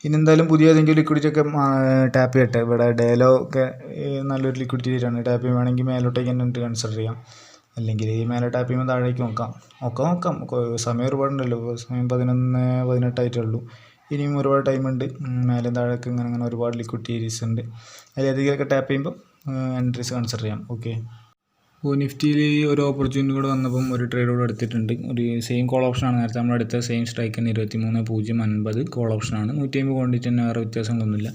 ഇനി എന്തായാലും പുതിയ ഏതെങ്കിലും ലിക്വിഡിറ്റി ഒക്കെ ടാപ്പ് ചെയ്യട്ടെ. ഇവിടെ ഡേലോ ഒക്കെ നല്ലൊരു ലിക്വിഡിറ്റി ആണ്. ടാപ്പ് ചെയ്യുകയാണെങ്കിൽ മേലോട്ടേക്ക് തന്നെ കൺസിഡർ ചെയ്യാം. അല്ലെങ്കിൽ ഈ മേലെ ടാപ്പ് ചെയ്യുമ്പോൾ താഴേക്ക് നോക്കാം. സമയം ഒരുപാടുണ്ടല്ലോ. സമയം 11:18 ഉള്ളൂ. ഇനിയും ഒരുപാട് ടൈമുണ്ട്. മേലെ താഴേക്ക് അങ്ങനെ ഒരുപാട് ലിക്വിഡിറ്റീസ് ഉണ്ട്. അതിലേതെങ്കിലുമൊക്കെ ടാപ്പ് ചെയ്യുമ്പോൾ എൻട്രീസ് കൺസിഡർ ചെയ്യാം. ഓക്കെ, അപ്പോൾ നിഫ്റ്റിയിൽ ഒരു ഓപ്പർച്യൂണിറ്റി കൂടെ വന്നപ്പം ഒരു ട്രേഡ് കൂടെ എടുത്തിട്ടുണ്ട്. ഒരു സെയിം കോൾ ഓപ്ഷനാണ്. നേരത്തെ നമ്മൾ എടുത്ത സെയിം സ്ട്രൈക്ക് തന്നെ 23.050 കോൾ ഓപ്ഷനാണ്. 150 ക്വാണ്ടിറ്റി തന്നെ, വേറെ വ്യത്യാസങ്ങളൊന്നുമില്ല.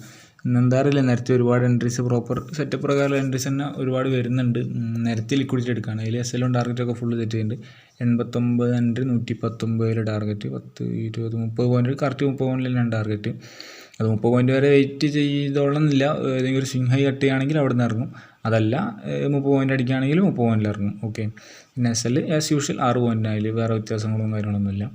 ഇന്നെന്താ അറിയില്ല, നേരത്തെ ഒരുപാട് എൻട്രീസ് പ്രോപ്പർ സെറ്റപ്പ് പ്രകാരം എൻട്രീസ് തന്നെ ഒരുപാട് വരുന്നുണ്ട്. നേരത്തെ ലിക്വിഡിറ്റി എടുക്കുകയാണ്. അതിൽ SL-ഉം ടാർഗറ്റൊക്കെ ഫുള്ള് സെറ്റ് ചെയ്യുന്നുണ്ട്. 89 എൻട്രി 119 ടാർഗറ്റ് 10 20 30 പോയിൻ്റ് കറക്റ്റ് 30 പോയിൻ്റിലാണ് ടാർഗറ്റ്. അത് 30 പോയിൻ്റ് വരെ വെയിറ്റ് ചെയ്തോളന്നില്ല. ഏതെങ്കിലും ഒരു സ്വിംഗ് ഹൈ കട്ട് ചെയ്യുകയാണെങ്കിൽ അവിടെ നിന്ന് ഇറങ്ങും. അതല്ല 30 പോയിൻ്റ് അടിക്കുകയാണെങ്കിൽ 30 പോയിൻ്റിൽ ഇറങ്ങും. ഓക്കെ, പിന്നെ SL ആസ് യൂഷ്വൽ 6 പോയിൻ്റ്. അതിൽ വേറെ വ്യത്യാസങ്ങളും കാര്യങ്ങളൊന്നുമില്ല.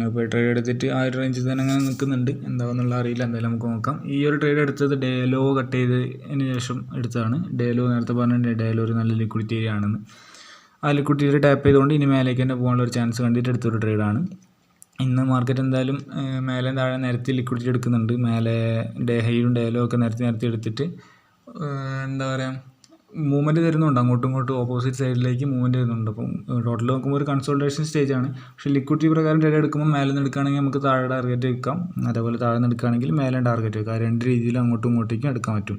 അപ്പോൾ ട്രേഡ് എടുത്തിട്ട് ആ ഒരു റേഞ്ചിൽ തന്നെ അങ്ങനെ നിൽക്കുന്നുണ്ട്. എന്താണെന്നുള്ള അറിയില്ല. എന്തായാലും നമുക്ക് നോക്കാം. ഈ ഒരു ട്രേഡ് എടുത്തത് ഡേലോ കട്ട് ചെയ്തതിന് ശേഷം എടുത്തതാണ്. ഡേലോ നേരത്തെ പറഞ്ഞിട്ടുണ്ട് ഡേലോ ഒരു നല്ല ലിക്വിഡിറ്റി ഏരിയ ആണെന്ന്. ആ ലിക്വിഡിറ്റി ടാപ്പ് ചെയ്തുകൊണ്ട് ഇനി മേലേക്ക് തന്നെ പോകാനുള്ള ഒരു ചാൻസ് കണ്ടിട്ട് എടുത്തൊരു ട്രേഡാണ്. ഇന്ന് മാർക്കറ്റ് എന്തായാലും മേലെ താഴെ നിരത്തി ലിക്വിഡിറ്റി എടുക്കുന്നുണ്ട്. മേലെ ഡേ ഹൈയും ഡേലോ ഒക്കെ നിരത്തി എടുത്തിട്ട് എന്താ പറയുക മൂവ്മെൻറ്റ് തരുന്നുണ്ട്. അങ്ങോട്ടും ഇങ്ങോട്ടും ഓപ്പോസിറ്റ് സൈഡിലേക്ക് മൂവ്മെൻറ്റ് തരുന്നുണ്ട്. അപ്പം ടോട്ടൽ നോക്കുമ്പോൾ ഒരു കൺസോൾട്ടേഷൻ സ്റ്റേജാണ്. പക്ഷേ ലിക്വിഡിറ്റി പ്രകാരം ട്രേഡ് എടുക്കുമ്പോൾ മേലെ നിന്ന് എടുക്കുകയാണെങ്കിൽ നമുക്ക് താഴെ ടാർഗറ്റ് വെക്കാം. അതേപോലെ താഴെ നിന്ന് എടുക്കുകയാണെങ്കിൽ മേലെ ടാർഗറ്റ് വെക്കാം. രണ്ട് രീതിയിൽ അങ്ങോട്ടും ഇങ്ങോട്ടേക്കും എടുക്കാൻ പറ്റും.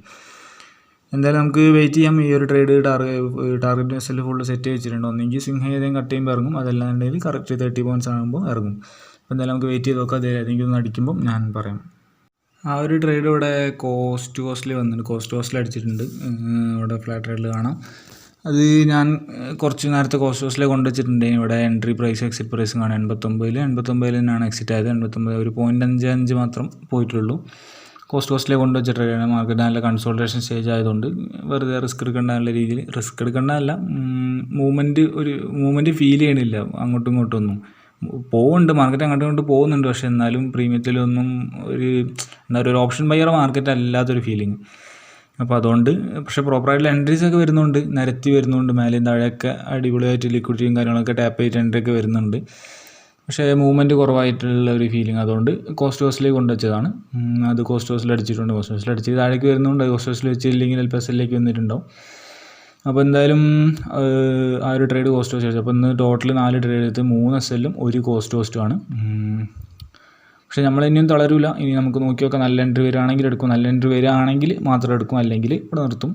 എന്തായാലും നമുക്ക് വെയിറ്റ് ചെയ്യാം. ഈ ഒരു trade target SL full set വെച്ചിട്ടുണ്ട്. ഒന്നെങ്കിൽ സ്വിംഗ് ഹൈ ഏതെങ്കിലും കട്ട് ചെയ്യുമ്പോൾ ഇറങ്ങും. അതല്ലാണ്ടെങ്കിൽ കറക്റ്റ് 30 പോയിൻറ്റ്സ് ആകുമ്പോൾ ഇറങ്ങും. അപ്പോൾ എന്തായാലും നമുക്ക് വെയിറ്റ് ചെയ്ത് നോക്കാം. ഏതെങ്കിലും ഒന്ന് അടിക്കുമ്പോൾ ഞാൻ പറയാം. ആ ഒരു ട്രേഡ് ഇവിടെ കോസ്റ്റ്ലി വന്നിട്ടുണ്ട്. കോസ്റ്റിൽ അടിച്ചിട്ടുണ്ട്. ഇവിടെ ഫ്ലാറ്റ് ട്രേഡിൽ കാണാം. അത് ഞാൻ കുറച്ച് നേരത്തെ കോസ്റ്റിലെ കൊണ്ടുവച്ചിട്ടുണ്ട്. ഇവിടെ എൻട്രി പ്രൈസ് എക്സിറ്റ് പ്രൈസും കാണാം. 89 തന്നെയാണ് എക്സിറ്റ് ആയത്. 89 ഒരു 0.55 മാത്രം പോയിട്ടുള്ളൂ. കോസ്റ്റിലെ കൊണ്ടുവച്ച ട്രേഡാണ്. മാർക്കറ്റ് നല്ല കൺസോൾട്ടേഷൻ സ്റ്റേജ് ആയതുകൊണ്ട് വെറുതെ റിസ്ക് എടുക്കേണ്ട നല്ല രീതിയിൽ റിസ്ക് എടുക്കേണ്ടതല്ല. മൂവ്മെൻറ്റ് ഫീൽ ചെയ്യണില്ല അങ്ങോട്ടും ഇങ്ങോട്ടും ഒന്നും. പോകുന്നുണ്ട് മാർക്കറ്റ് അങ്ങോട്ടും ഇങ്ങോട്ട് പോകുന്നുണ്ട്. പക്ഷെ എന്നാലും പ്രീമിയത്തിലൊന്നും ഒരു ഓപ്ഷൻ ബയ്യർ മാർക്കറ്റ് അല്ലാത്തൊരു ഫീലിംഗ്. അപ്പോൾ അതുകൊണ്ട് പക്ഷേ പ്രോപ്പറായിട്ടുള്ള എൻട്രീസ് ഒക്കെ വരുന്നുണ്ട്. നിരത്തി വരുന്നുണ്ട്. മേലെയും താഴെയൊക്കെ അടിപൊളിയായിട്ട് ലിക്വിഡിറ്റിയും കാര്യങ്ങളൊക്കെ ടാപ്പ് ചെയ്തിട്ട് എൻട്രി ഒക്കെ വരുന്നുണ്ട്. പക്ഷേ മൂവ്മെൻറ്റ് കുറവായിട്ടുള്ള ഒരു ഫീലിംഗ്, അതുകൊണ്ട് കോസ്റ്റ് ഹൗസിലേക്ക് കൊണ്ടുവച്ചതാണ്. അത് കോസ്റ്റ് ഹൗസിൽ അടിച്ചിട്ടുണ്ട്. കോസ്റ്റ് ഹൗസിൽ അടിച്ച് താഴേക്ക് വരുന്നുണ്ട്. കോസ്റ്റ് ഹൗസിൽ വെച്ചില്ലെങ്കിൽ ചിലപ്പോൾ എസ്എല്ലിലേക്ക് വന്നിട്ടുണ്ടാവും. അപ്പോൾ എന്തായാലും ആ ഒരു ട്രേഡ് കോസ്റ്റ് ഹൗസ് വെച്ചു. അപ്പോൾ ഇന്ന് ടോട്ടൽ 4 ട്രേഡ് എടുത്ത് 3 എസ്എല്ലും 1 കോസ്റ്റ് ഹൗസ്റ്റുമാണ്. പക്ഷേ നമ്മൾ ഇനിയും തളരില്ല. ഇനി നമുക്ക് നോക്കി നോക്കാം. നല്ല എൻട്രി വരികയാണെങ്കിൽ എടുക്കും, നല്ല എൻട്രി വരികയാണെങ്കിൽ മാത്രം എടുക്കും, അല്ലെങ്കിൽ ഇവിടെ നിർത്തും.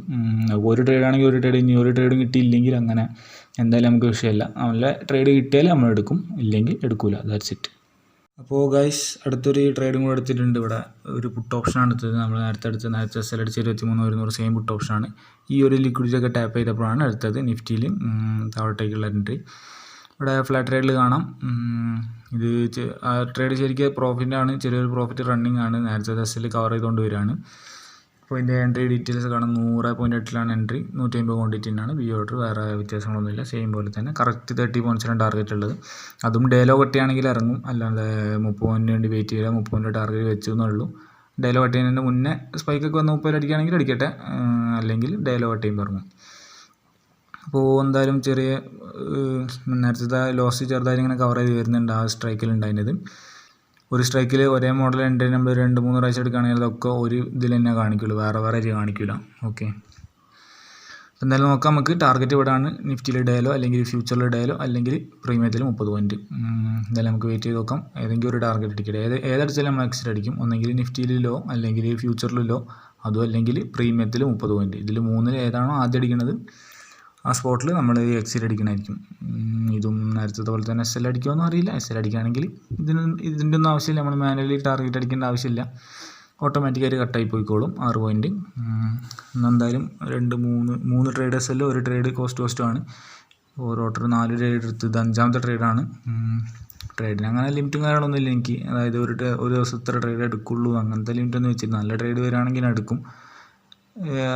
ഒരു ട്രേഡ് ആണെങ്കിൽ ഒരു ട്രേഡ്, ഇനി ഒരു ട്രേഡും കിട്ടിയില്ലെങ്കിൽ അങ്ങനെ എന്തായാലും നമുക്ക് വിഷയമല്ല. നല്ല ട്രേഡ് കിട്ടിയാൽ നമ്മൾ എടുക്കും, ഇല്ലെങ്കിൽ എടുക്കില്ല. That's it. അപ്പോൾ ഗൈസ്, അടുത്തൊരു ട്രേഡും കൂടെ എടുത്തിട്ടുണ്ട്. ഇവിടെ ഒരു പുട്ട് ഓപ്ഷനാണ് എടുത്തത്. നമ്മൾ നേരത്തെ എസ് എൽ അടിച്ച് 23 സെയിം പുട്ട് ഓപ്ഷനാണ്. ഈ ഒരു ലിക്വിഡിറ്റി ഒക്കെ ടാപ്പ് ചെയ്തപ്പോഴാണ് എടുത്തത്. നിഫ്റ്റിയിൽ താഴോട്ടേക്കുള്ള എൻട്രി ഇവിടെ ഫ്ലാറ്റ് ട്രേഡിൽ കാണാം. ഇത് ആ ട്രേഡ് ശരിക്കും പ്രോഫിറ്റാണ്, ചെറിയൊരു പ്രോഫിറ്റ് റണ്ണിങ് ആണ്. നേരത്തെ എസ് എൽ കവർ ചെയ്തുകൊണ്ട് വരികയാണ്. അപ്പോൾ ഇതിൻ്റെ എൻട്രി ഡീറ്റെയിൽസ് കാണാം. 100.8 എൻട്രി, 150 ക്വാണ്ടിറ്റിനാണ്. ബി ഓർഡർ, വേറെ വ്യത്യാസങ്ങളൊന്നുമില്ല, സെയിം പോലെ തന്നെ. കറക്റ്റ് 30 പോയിൻറ്റ്സിനാണ് ടാർഗറ്റ് ഉള്ളത്. അതും ഡേലോ കട്ടിയാണെങ്കിൽ ഇറങ്ങും, അല്ലാതെ 30 പോയിൻറ്റ് വേണ്ടി വെയിറ്റ് ചെയ്യുക. 30 പോയിൻറ്റ് ടാർഗറ്റ് വെച്ചു എന്നുള്ളൂ. ഡേലോ കട്ട് ചെയ്യുന്നതിന് മുന്നേ സ്പൈക്കൊക്കെ വന്ന് 30 അടിക്കുകയാണെങ്കിൽ അടിക്കട്ടെ, അല്ലെങ്കിൽ ഡേലോ കട്ട് ചെയ്യുമ്പോൾ ഇറങ്ങും. അപ്പോൾ എന്തായാലും ചെറിയ നേരത്തെ ലോസ് ചെറുതായിട്ട് ഇങ്ങനെ കവർ ചെയ്ത് വരുന്നുണ്ട്. ആ സ്ട്രൈക്കിലുണ്ടായിരുന്നത് ഒരു സ്ട്രൈക്കിൽ ഒരേ മോഡൽ എൻട്രി നമ്മൾ 2-3 പ്രാവശ്യം എടുക്കുകയാണെങ്കിൽ അതൊക്കെ ഒരു ഇതിൽ തന്നെ കാണിക്കുള്ളൂ, വേറെ ആയിട്ട് കാണിക്കില്ല. ഓക്കെ, എന്തായാലും നോക്കാം. നമുക്ക് ടാർഗറ്റ് ഇവിടെയാണ്. നിഫ്റ്റിയിൽ ഡേലോ, അല്ലെങ്കിൽ ഫ്യൂച്ചറിൽ ഡേലോ, അല്ലെങ്കിൽ പ്രീമിയത്തിൽ 30 പോയിൻറ്റ്. എന്തായാലും നമുക്ക് വെയിറ്റ് ചെയ്ത് നോക്കാം. ഏതെങ്കിലും ഒരു ടാർഗറ്റ് അടിക്കട്ടെ. ഏതടിച്ചാലും നമ്മൾ എക്സിറ്റ് അടിക്കും. ഒന്നെങ്കിൽ നിഫ്റ്റിയിൽ ലോ, അല്ലെങ്കിൽ ഫ്യൂച്ചറിൽ ലോ, അതും അല്ലെങ്കിൽ പ്രീമിയത്തിൽ 30 പോയിൻറ്റ്. ഇതിൽ 3-ൽ ഏതാണോ ആദ്യം അടിക്കുന്നത് ആ സ്പോട്ടിൽ നമ്മൾ എക്സിറ്റ് അടിക്കണമായിരിക്കും. ഇതും നേരത്തെ പോലെ തന്നെ എസ് എൽ അടിക്കുമെന്നും അറിയില്ല. എസ് എൽ അടിക്കുകയാണെങ്കിൽ ഇതിൻ്റെ ഒന്നും ആവശ്യമില്ല. നമ്മൾ മാനുവലി ടാർഗറ്റ് അടിക്കേണ്ട ആവശ്യമില്ല. ഓട്ടോമാറ്റിക്കായിട്ട് കട്ടായി പോയിക്കോളും 6 പോയിൻറ്റ്. എന്തായാലും 3 ട്രേഡ് എസ് എല്ലും 1 ട്രേഡ് കോസ്റ്റുമാണ്. ഓരോരുത്തർ 4 ട്രേഡ് എടുത്ത് ഇത് 5ാമത്തെ ട്രേഡാണ്. ട്രേഡിന് അങ്ങനെ ലിമിറ്റും കാര്യങ്ങളൊന്നുമില്ല എനിക്ക്. അതായത് ഒരു ദിവസം ഇത്ര ട്രേഡ് എടുക്കുള്ളൂ, അങ്ങനത്തെ ലിമിറ്റൊന്നും വെച്ചിട്ട് നല്ല ട്രേഡ് വരികയാണെങ്കിൽ എടുക്കും.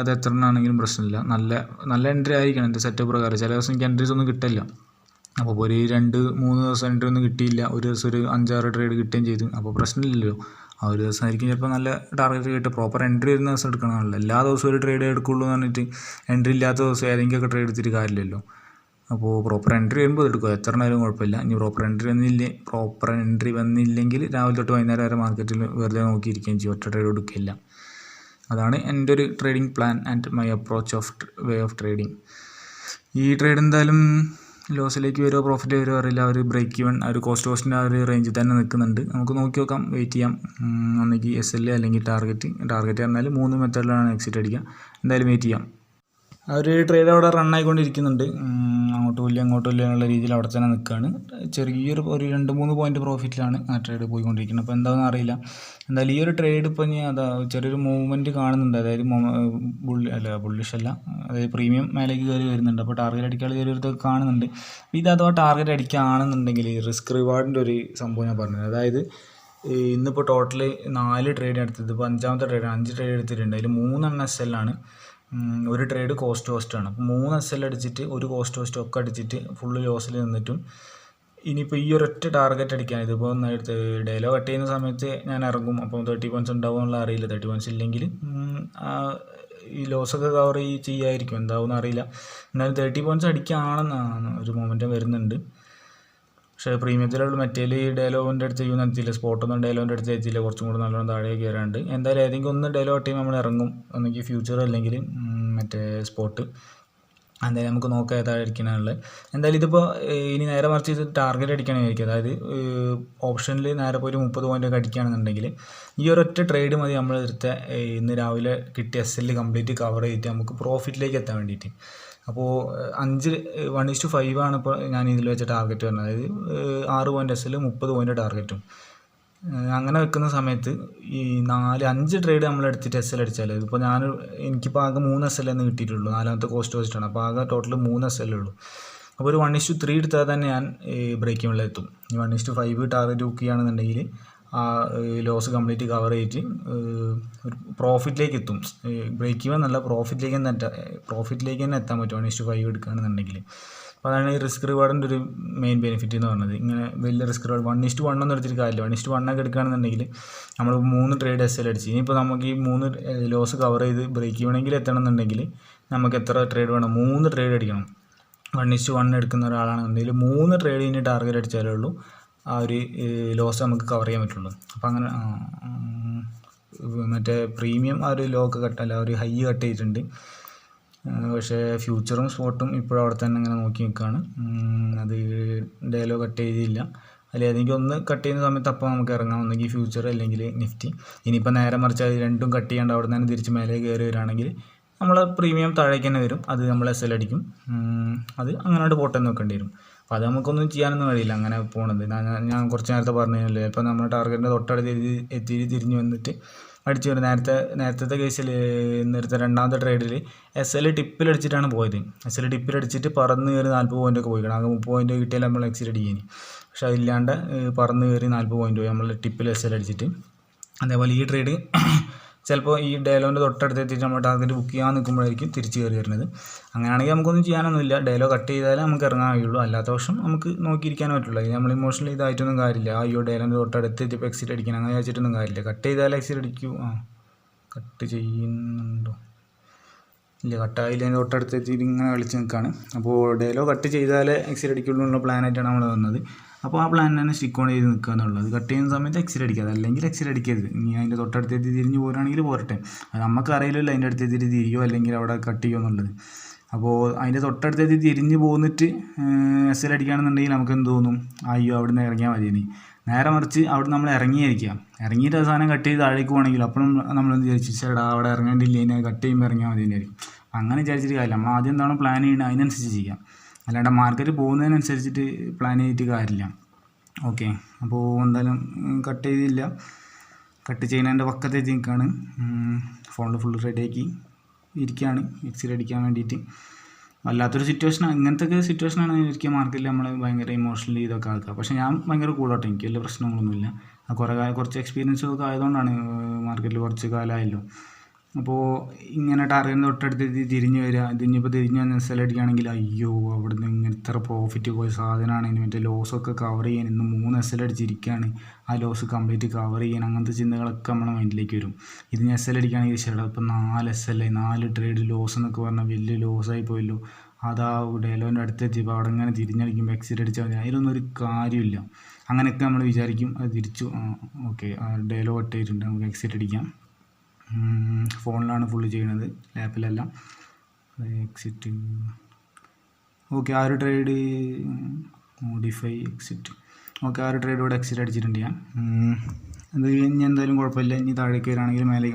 അത് എത്ര എണ്ണമാണെങ്കിലും പ്രശ്നമില്ല. നല്ല എൻട്രി ആയിരിക്കണം എൻ്റെ സെറ്റപ്പ് പ്രകാരം. ചില ദിവസം എനിക്ക് എൻട്രീസ് ഒന്നും കിട്ടില്ല. അപ്പോൾ ഒരു 2-3 ദിവസം എൻട്രി ഒന്നും കിട്ടിയില്ല. ഒരു ദിവസം ഒരു 5-6 ട്രേഡ് കിട്ടുകയും ചെയ്തു. അപ്പോൾ പ്രശ്നമില്ലല്ലോ. ആ ഒരു ദിവസമായിരിക്കും ചിലപ്പോൾ നല്ല ടാർഗറ്റ് കിട്ടുക. പ്രോപ്പർ എൻട്രി വരുന്ന ദിവസം എടുക്കണമല്ലോ. എല്ലാ ദിവസവും ഒരു ട്രേഡ് എടുക്കുള്ളൂ എന്ന് പറഞ്ഞിട്ട് എൻട്രി ഇല്ലാത്ത ദിവസം ഏതെങ്കിലുമൊക്കെ ട്രേഡ് എടുത്തിട്ട് കാര്യമില്ലല്ലോ. അപ്പോൾ പ്രോപ്പർ എൻട്രി വരുമ്പോൾ എടുക്കുക, എത്ര നേരം കുഴപ്പമില്ല. ഇനി പ്രോപ്പർ എൻട്രി വന്നില്ലെങ്കിൽ രാവിലെ തൊട്ട് വൈകുന്നേരം വരെ മാർക്കറ്റിൽ വെറുതെ നോക്കിയിരിക്കുകയും ചെയ്യും, ഒറ്റ ട്രേഡ് എടുക്കില്ല. അതാണ് എൻ്റെ ഒരു trading plan and my approach of way of trading. ഈ ട്രേഡ് എന്തായാലും ലോസിലേക്ക് വരുമോ പ്രോഫിറ്റ് വരുമോ അറിയില്ല. ഒരു ബ്രേക്ക് ഈവൻ ഒരു കോസ്റ്റിൻ്റെ ആ ഒരു റേഞ്ചിൽ തന്നെ നിൽക്കുന്നുണ്ട്. നമുക്ക് നോക്കി നോക്കാം, വെയിറ്റ് ചെയ്യാം. ഒന്നെങ്കിൽ എസ് എൽ അല്ലെങ്കിൽ ടാർഗറ്റ് പറഞ്ഞാൽ 3 മെത്തേഡിലാണ് എക്സിറ്റ് അടിക്കുക. എന്തായാലും വെയിറ്റ് ചെയ്യാം. ആ ഒരു ട്രേഡ് അവിടെ റൺ ആയിക്കൊണ്ടിരിക്കുന്നുണ്ട്. അങ്ങോട്ടും ഇല്ല എന്നുള്ള രീതിയിൽ അവിടെ തന്നെ നിൽക്കുകയാണ്. ചെറിയൊരു 2-3 പോയിൻറ്റ് പ്രോഫിറ്റിലാണ് ആ ട്രേഡ് പോയിക്കൊണ്ടിരിക്കുന്നത്. അപ്പോൾ എന്താണെന്ന് അറിയില്ല. എന്തായാലും ഈ ഒരു ട്രേഡ് ഇപ്പോൾ ഇനി ചെറിയൊരു മൂവ്മെൻറ്റ് കാണുന്നുണ്ട്. അതായത് ബുള്ളിഷ് അല്ല, അതായത് പ്രീമിയം മേലേക്ക് കയറി വരുന്നുണ്ട്. അപ്പോൾ ടാർഗറ്റ് അടിക്കാനുള്ള ചെറിയൊരിതൊക്കെ കാണുന്നുണ്ട്. ഇത് അഥവാ ടാർഗറ്റ് അടിക്കുകയാണെന്നുണ്ടെങ്കിൽ റിസ്ക് റിവാർഡിൻ്റെ ഒരു സംഭവം ഞാൻ പറഞ്ഞത്. അതായത് ഇന്നിപ്പോൾ ടോട്ടൽ 4 ട്രേഡ് എടുത്തത്, ഇപ്പോൾ 5ാമത്തെ ട്രേഡ് 5 ട്രേഡ് എടുത്തിട്ടുണ്ട്. അതിൽ 3 എസ് എല്ലാണ്, 1 ട്രേഡ് കോസ്റ്റാണ്. അപ്പോൾ 3 എസ് എൽ അടിച്ചിട്ട് 1 കോസ്റ്റ് ഒക്കെ അടിച്ചിട്ട് ഫുള്ള് ലോസിൽ നിന്നിട്ടും ഇനിയിപ്പോൾ ഈ ഒരൊറ്റ ടാർഗറ്റ് അടിക്കാൻ ഇതിപ്പോൾ ഡേലോ കട്ട് ചെയ്യുന്ന സമയത്ത് ഞാൻ ഇറങ്ങും. അപ്പോൾ 30 പോയിൻറ്റ്സ് ഉണ്ടാവുമെന്നുള്ള അറിയില്ല. 30 പോയിൻറ്റ്സ് ഇല്ലെങ്കിൽ ഈ ലോസൊക്കെ കവർ ചെയ്യായിരിക്കും, എന്താവും അറിയില്ല. എന്നാലും 30 പോയിൻറ്റ്സ് അടിക്കുകയാണെന്നാണ് ഒരു മൊമെൻറ്റം വരുന്നുണ്ട്. പക്ഷേ പ്രീമിയത്തിലുള്ള മറ്റേൽ ഡേലോൻ്റെ അടുത്ത് ചെയ്യുന്ന എത്തിയില്ല, സ്പോട്ടൊന്നും ഡേലോൻ്റെ അടുത്ത് എത്തിയില്ല. കുറച്ചും കൂടി നല്ലോണം താഴെ കയറാണ്ട്. എന്തായാലും ഏതെങ്കിലും ഒന്ന് ഡേലോ കട്ട് ചെയ്യുമ്പോൾ നമ്മൾ ഇറങ്ങും, ഒന്നെങ്കിൽ ഫ്യൂച്ചർ അല്ലെങ്കിൽ മറ്റേ സ്പോട്ട്. എന്തായാലും നമുക്ക് നോക്കാം ഏതായിരിക്കണുള്ളത്. എന്തായാലും ഇതിപ്പോൾ ഇനി നേരെ മറിച്ച് ഇത് ടാർഗറ്റ് അടിക്കണമായിരിക്കും. അതായത് ഓപ്ഷനിൽ നേരെ പോയി 30 പോയിൻ്റൊക്കെ അടിക്കുകയാണെന്നുണ്ടെങ്കിൽ ഈ ഒരൊറ്റ ട്രേഡ് മതി നമ്മൾ എടുത്ത ഇന്ന് രാവിലെ കിട്ടിയ എസ് എൽ കംപ്ലീറ്റ് കവർ ചെയ്തിട്ട് നമുക്ക് പ്രോഫിറ്റിലേക്ക് എത്താൻ വേണ്ടിയിട്ട്. അപ്പോൾ 1:5 ആണ് ഇപ്പോൾ ഞാൻ ഇതിൽ വെച്ച ടാർഗറ്റ് പറഞ്ഞത്. അതായത് 6 പോയിൻറ്റ് എസ് എൽ 30 പോയിൻ്റ് ടാർഗറ്റും. അങ്ങനെ വെക്കുന്ന സമയത്ത് ഈ 5 ട്രേഡ് നമ്മൾ എടുത്തിട്ട് എസ് എൽ അടിച്ചാൽ ഇതിപ്പോൾ എനിക്കിപ്പോൾ ആകെ 3 എസ് എൽ എന്ന് കിട്ടിയിട്ടുള്ളൂ. 4ാമത്തെ കോസ്റ്റാണ്. അപ്പോൾ ആകെ ടോട്ടൽ 3 എസ് എൽ ഉള്ളൂ. അപ്പോൾ ഒരു 1:3 എടുത്താൽ തന്നെ ഞാൻ ബ്രേക്ക് ഈവനിലെത്തും. ഈ 1:5 ടാർഗറ്റ് ബുക്ക് ചെയ്യുകയാണെന്നുണ്ടെങ്കിൽ ആ ലോസ് കംപ്ലീറ്റ് കവർ ചെയ്തിട്ട് ഒരു പ്രോഫിറ്റിലേക്ക് എത്തും. ബ്രേക്ക് ഈവൻ നല്ല പ്രോഫിറ്റിലേക്ക് തന്നെ എത്താൻ പറ്റും 1:5 എടുക്കുകയാണെന്നുണ്ടെങ്കിൽ. അപ്പോൾ അതാണ് ഈ റിസ്ക് റിവാർഡിൻ്റെ ഒരു മെയിൻ ബെനിഫിറ്റ് എന്ന് പറഞ്ഞത്. ഇങ്ങനെ വലിയ റിസ്ക് റിവാർഡ് 1:1 ഒന്നും എടുത്തിട്ട് കാര്യമില്ല. 1:1 ഒക്കെ എടുക്കുകയാണെന്നുണ്ടെങ്കിൽ നമ്മൾ 3 ട്രേഡ് എസ് എൽ അടിച്ച് ഇനിയിപ്പോൾ നമുക്ക് ഈ 3 ലോസ് കവർ ചെയ്ത് ബ്രേക്ക് ഈവനെങ്കിൽ എത്തണമെന്നുണ്ടെങ്കിൽ നമുക്ക് എത്ര ട്രേഡ് വേണം? 3 ട്രേഡ് അടിക്കണം. 1:1 എടുക്കുന്ന ഒരാളാണെന്നുണ്ടെങ്കിൽ 3 ട്രേഡ് ഇനി ടാർഗറ്റ് അടിച്ചാലേ ഉള്ളൂ ആ ഒരു ലോസ് നമുക്ക് കവർ ചെയ്യാൻ പറ്റുള്ളൂ. അപ്പോൾ അങ്ങനെ മറ്റേ പ്രീമിയം ആ ഒരു ലോ ഒക്കെ കട്ടല്ല, ഒരു ഹൈ കട്ട് ചെയ്തിട്ടുണ്ട്. പക്ഷേ ഫ്യൂച്ചറും സ്പോട്ടും ഇപ്പോഴും അവിടെ തന്നെ ഇങ്ങനെ നോക്കി നിൽക്കുകയാണ്. അത് ഡേലോ കട്ട് ചെയ്തില്ല. അതിലേതെങ്കിലും ഒന്ന് കട്ട് ചെയ്യുന്ന സമയത്ത് അപ്പോൾ നമുക്ക് ഇറങ്ങാം, ഒന്നെങ്കിൽ ഫ്യൂച്ചർ അല്ലെങ്കിൽ നിഫ്റ്റി. ഇനിയിപ്പോൾ നേരെ മറിച്ച് അത് രണ്ടും കട്ട് ചെയ്യാണ്ട് അവിടെ നിന്ന് തിരിച്ച് മേലെ കയറി വരികയാണെങ്കിൽ നമ്മൾ പ്രീമിയം താഴേക്ക് തന്നെ വരും, അത് നമ്മൾ SL അടിക്കും. അത് അങ്ങനെയായിട്ട് പോട്ടെ നോക്കേണ്ടി വരും. അപ്പോൾ അത് നമുക്കൊന്നും ചെയ്യാനൊന്നും കഴിയില്ല അങ്ങനെ പോണത്. ഞാൻ കുറച്ച് നേരത്തെ പറഞ്ഞില്ലേ, ഇപ്പോൾ നമ്മൾ ടാർഗറ്റിൻ്റെ തൊട്ടടുത്ത് എത്തി തിരിഞ്ഞ് വന്നിട്ട് അടിച്ചു വരും. നേരത്തെ കേസിൽ നേരത്തെ രണ്ടാമത്തെ ട്രേഡിൽ SL ടിപ്പിലടിച്ചിട്ടാണ് പോയത്. SL ടിപ്പിലടിച്ചിട്ട് പറന്ന് കയറി 40 പോയിൻ്റൊക്കെ പോയിക്കണം. ആകെ 30 പോയിൻ്റ് കിട്ടിയാൽ നമ്മൾ എക്സിറ്റ് അടിക്കാൻ. പക്ഷെ അതില്ലാണ്ട് പറന്ന് കയറി 40 പോയിൻ്റ് പോയി നമ്മൾ ടിപ്പിൽ SL അടിച്ചിട്ട്. അതേപോലെ ഈ ട്രേഡ് ചിലപ്പോൾ ഈ ഡേലോൻ്റെ തൊട്ടടുത്ത് എത്തിയിട്ട് നമ്മൾ ടാർഗറ്റ് ബുക്ക് ചെയ്യാൻ നിൽക്കുമ്പോഴായിരിക്കും തിരിച്ച് കയറി വരുന്നത്. അങ്ങനെയാണെങ്കിൽ നമുക്കൊന്നും ചെയ്യാനൊന്നുമില്ല, ഡേലോ കട്ട് ചെയ്താലേ നമുക്ക് ഇറങ്ങാൻ കഴിയുള്ളൂ. അല്ലാത്ത പക്ഷം നമുക്ക് നോക്കിയിരിക്കാനേ പറ്റുള്ളൂ. നമ്മൾ ഇമോഷണലി ഇതായിട്ടൊന്നും കാര്യമില്ല. അയ്യോ ഡേലോൻ്റെ തൊട്ടടുത്ത് എത്തിയപ്പോൾ എക്സിറ്റ് അടിക്കണം അങ്ങനെ വെച്ചിട്ടൊന്നും കാര്യമില്ല. കട്ട് ചെയ്താലേ എക്സിറ്റ് അടിക്കൂ. കട്ട് ചെയ്യുന്നുണ്ടോ? ഇല്ല, കട്ടായില്ല. അതിൻ്റെ തൊട്ടടുത്ത് എത്തിയിട്ട് ഇങ്ങനെ കളിച്ച് നിൽക്കുകയാണ്. അപ്പോൾ ഡേലോ കട്ട് ചെയ്താലേ എക്സിറ്റ് അടിക്കുള്ളൂ എന്നുള്ള പ്ലാനായിട്ടാണ് നമ്മൾ വന്നത്. അപ്പോൾ ആ പ്ലാൻ തന്നെ സ്റ്റിക്ക് ഓൺ ചെയ്ത് നിൽക്കുക എന്നുള്ളത്. കട്ട് ചെയ്യുന്ന സമയത്ത് എക്സിറ്റ് അടിക്കാതെ, അല്ലെങ്കിൽ എക്സിറ്റ് അടിക്കരുത്. ഇനി അതിൻ്റെ തൊട്ടടുത്ത് എത്തി തിരിഞ്ഞ് പോരുകയാണെങ്കിൽ പോരട്ടെ. അത് നമുക്ക് അറിയില്ലല്ലോ അതിൻ്റെ അടുത്ത് എത്തിയിട്ട് തിരിയോ അല്ലെങ്കിൽ അവിടെ കട്ട് ചെയ്യുമോ എന്നുള്ളത്. അപ്പോൾ അതിൻ്റെ തൊട്ടടുത്ത് എത്തി തിരിഞ്ഞ് പോന്നിട്ട് SL അടിക്കുകയാണെന്നുണ്ടെങ്കിൽ നമുക്ക് എന്ത് തോന്നും, അയ്യോ അവിടെ നിന്ന് ഇറങ്ങിയാൽ മതി. നേരെ മറിച്ച് അവിടെ നമ്മൾ ഇറങ്ങിയിട്ട് അവസാനം കട്ട് ചെയ്ത് താഴേക്ക് പോകണമെങ്കിൽ അപ്പോഴും നമ്മളെന്ത് വിചാരിച്ചു, ചേട്ടാ അവിടെ ഇറങ്ങേണ്ടില്ല, ഇതിനെ കട്ട് ചെയ്യുമ്പോൾ ഇറങ്ങിയാൽ മതി എന്നായിരിക്കും. അങ്ങനെ വിചാരിച്ചിട്ട് കാര്യമില്ല. നമ്മൾ ആദ്യം എന്താണ് പ്ലാൻ ചെയ്യുന്നത് അതിനനുസരിച്ച് ചെയ്യാം. അല്ലാണ്ട് മാർക്കറ്റ് പോകുന്നതിനനുസരിച്ചിട്ട് പ്ലാൻ ചെയ്തിട്ട് കാര്യമില്ല. ഓക്കെ, അപ്പോൾ എന്തായാലും കട്ട് ചെയ്തില്ല. കട്ട് ചെയ്യുന്നതിൻ്റെ പക്കത്തെത്തി നിൽക്കുകയാണ്. ഫോണിൽ ഫുൾ റെഡിയാക്കി ഇരിക്കുകയാണ് എക്സിറ്റ് അടിക്കാൻ വേണ്ടിയിട്ട്. വല്ലാത്തൊരു സിറ്റുവേഷനാണ്. ഇങ്ങനത്തെ സിറ്റുവേഷനാണ് ഒരിക്കൽ മാർക്കറ്റിൽ നമ്മൾ ഭയങ്കര ഇമോഷണലി ഇതൊക്കെ ആക്കുക. പക്ഷേ ഞാൻ ഭയങ്കര കൂളാട്ടോ, എനിക്ക് വലിയ പ്രശ്നങ്ങളൊന്നുമില്ല. കുറച്ച് എക്സ്പീരിയൻസൊക്കെ ആയതുകൊണ്ടാണ് മാർക്കറ്റിൽ കുറച്ച് കാലമായല്ലോ. അപ്പോൾ ഇങ്ങനെ ടാർഗറ്റിന് തൊട്ടടുത്ത് തിരിഞ്ഞ് വരിക, ഇതിനിപ്പോൾ തിരിഞ്ഞ് വന്ന് SL അടിക്കുകയാണെങ്കിൽ അയ്യോ അവിടെ നിന്ന് ഇങ്ങനെ ഇത്ര പ്രോഫിറ്റ് പോയ സാധനമാണ്, ഇനി മറ്റേ ലോസൊക്കെ കവർ ചെയ്യാൻ ഇന്ന് 3 SL അടിച്ചിരിക്കുകയാണ്, ആ ലോസ് കംപ്ലീറ്റ് കവർ ചെയ്യാൻ, അങ്ങനത്തെ ചിന്തകളൊക്കെ നമ്മുടെ മൈൻഡിലേക്ക് വരും. ഇതിന് SL അടിക്കുകയാണെങ്കിൽ ശരി, ഇപ്പോൾ 4 SL 4 ട്രേഡ് ലോസ് എന്നൊക്കെ പറഞ്ഞാൽ വലിയ ലോസായി പോയല്ലോ. അതാ ഡേലോൻ്റെ അടുത്തെത്തിയപ്പോൾ അവിടെ ഇങ്ങനെ തിരിഞ്ഞടിക്കുമ്പോൾ എക്സിറ്റ് അടിച്ചാൽ മതി, അതിലൊന്നും ഒരു കാര്യമില്ല. അങ്ങനെയൊക്കെ നമ്മൾ വിചാരിക്കും. അത് തിരിച്ചു ഓക്കെ ഡേലോ കട്ട് ചെയ്തിട്ടുണ്ട്, നമുക്ക് എക്സിറ്റ് അടിക്കാം. ഫോണിലാണ് ഫുള്ള് ചെയ്യണത്, ലാപ്പിലല്ല. എക്സിറ്റ് ഓക്കെ, ആ ഒരു ട്രേഡ് മോഡിഫൈ എക്സിറ്റ് ഓക്കെ, ആ ഒരു ട്രേഡ് ഇവിടെ എക്സിറ്റ് അടിച്ചിട്ടുണ്ട് ഞാൻ. അത് ഇനി എന്തായാലും കുഴപ്പമില്ല. ഇനി താഴേക്ക് വരികയാണെങ്കിൽ മേലെ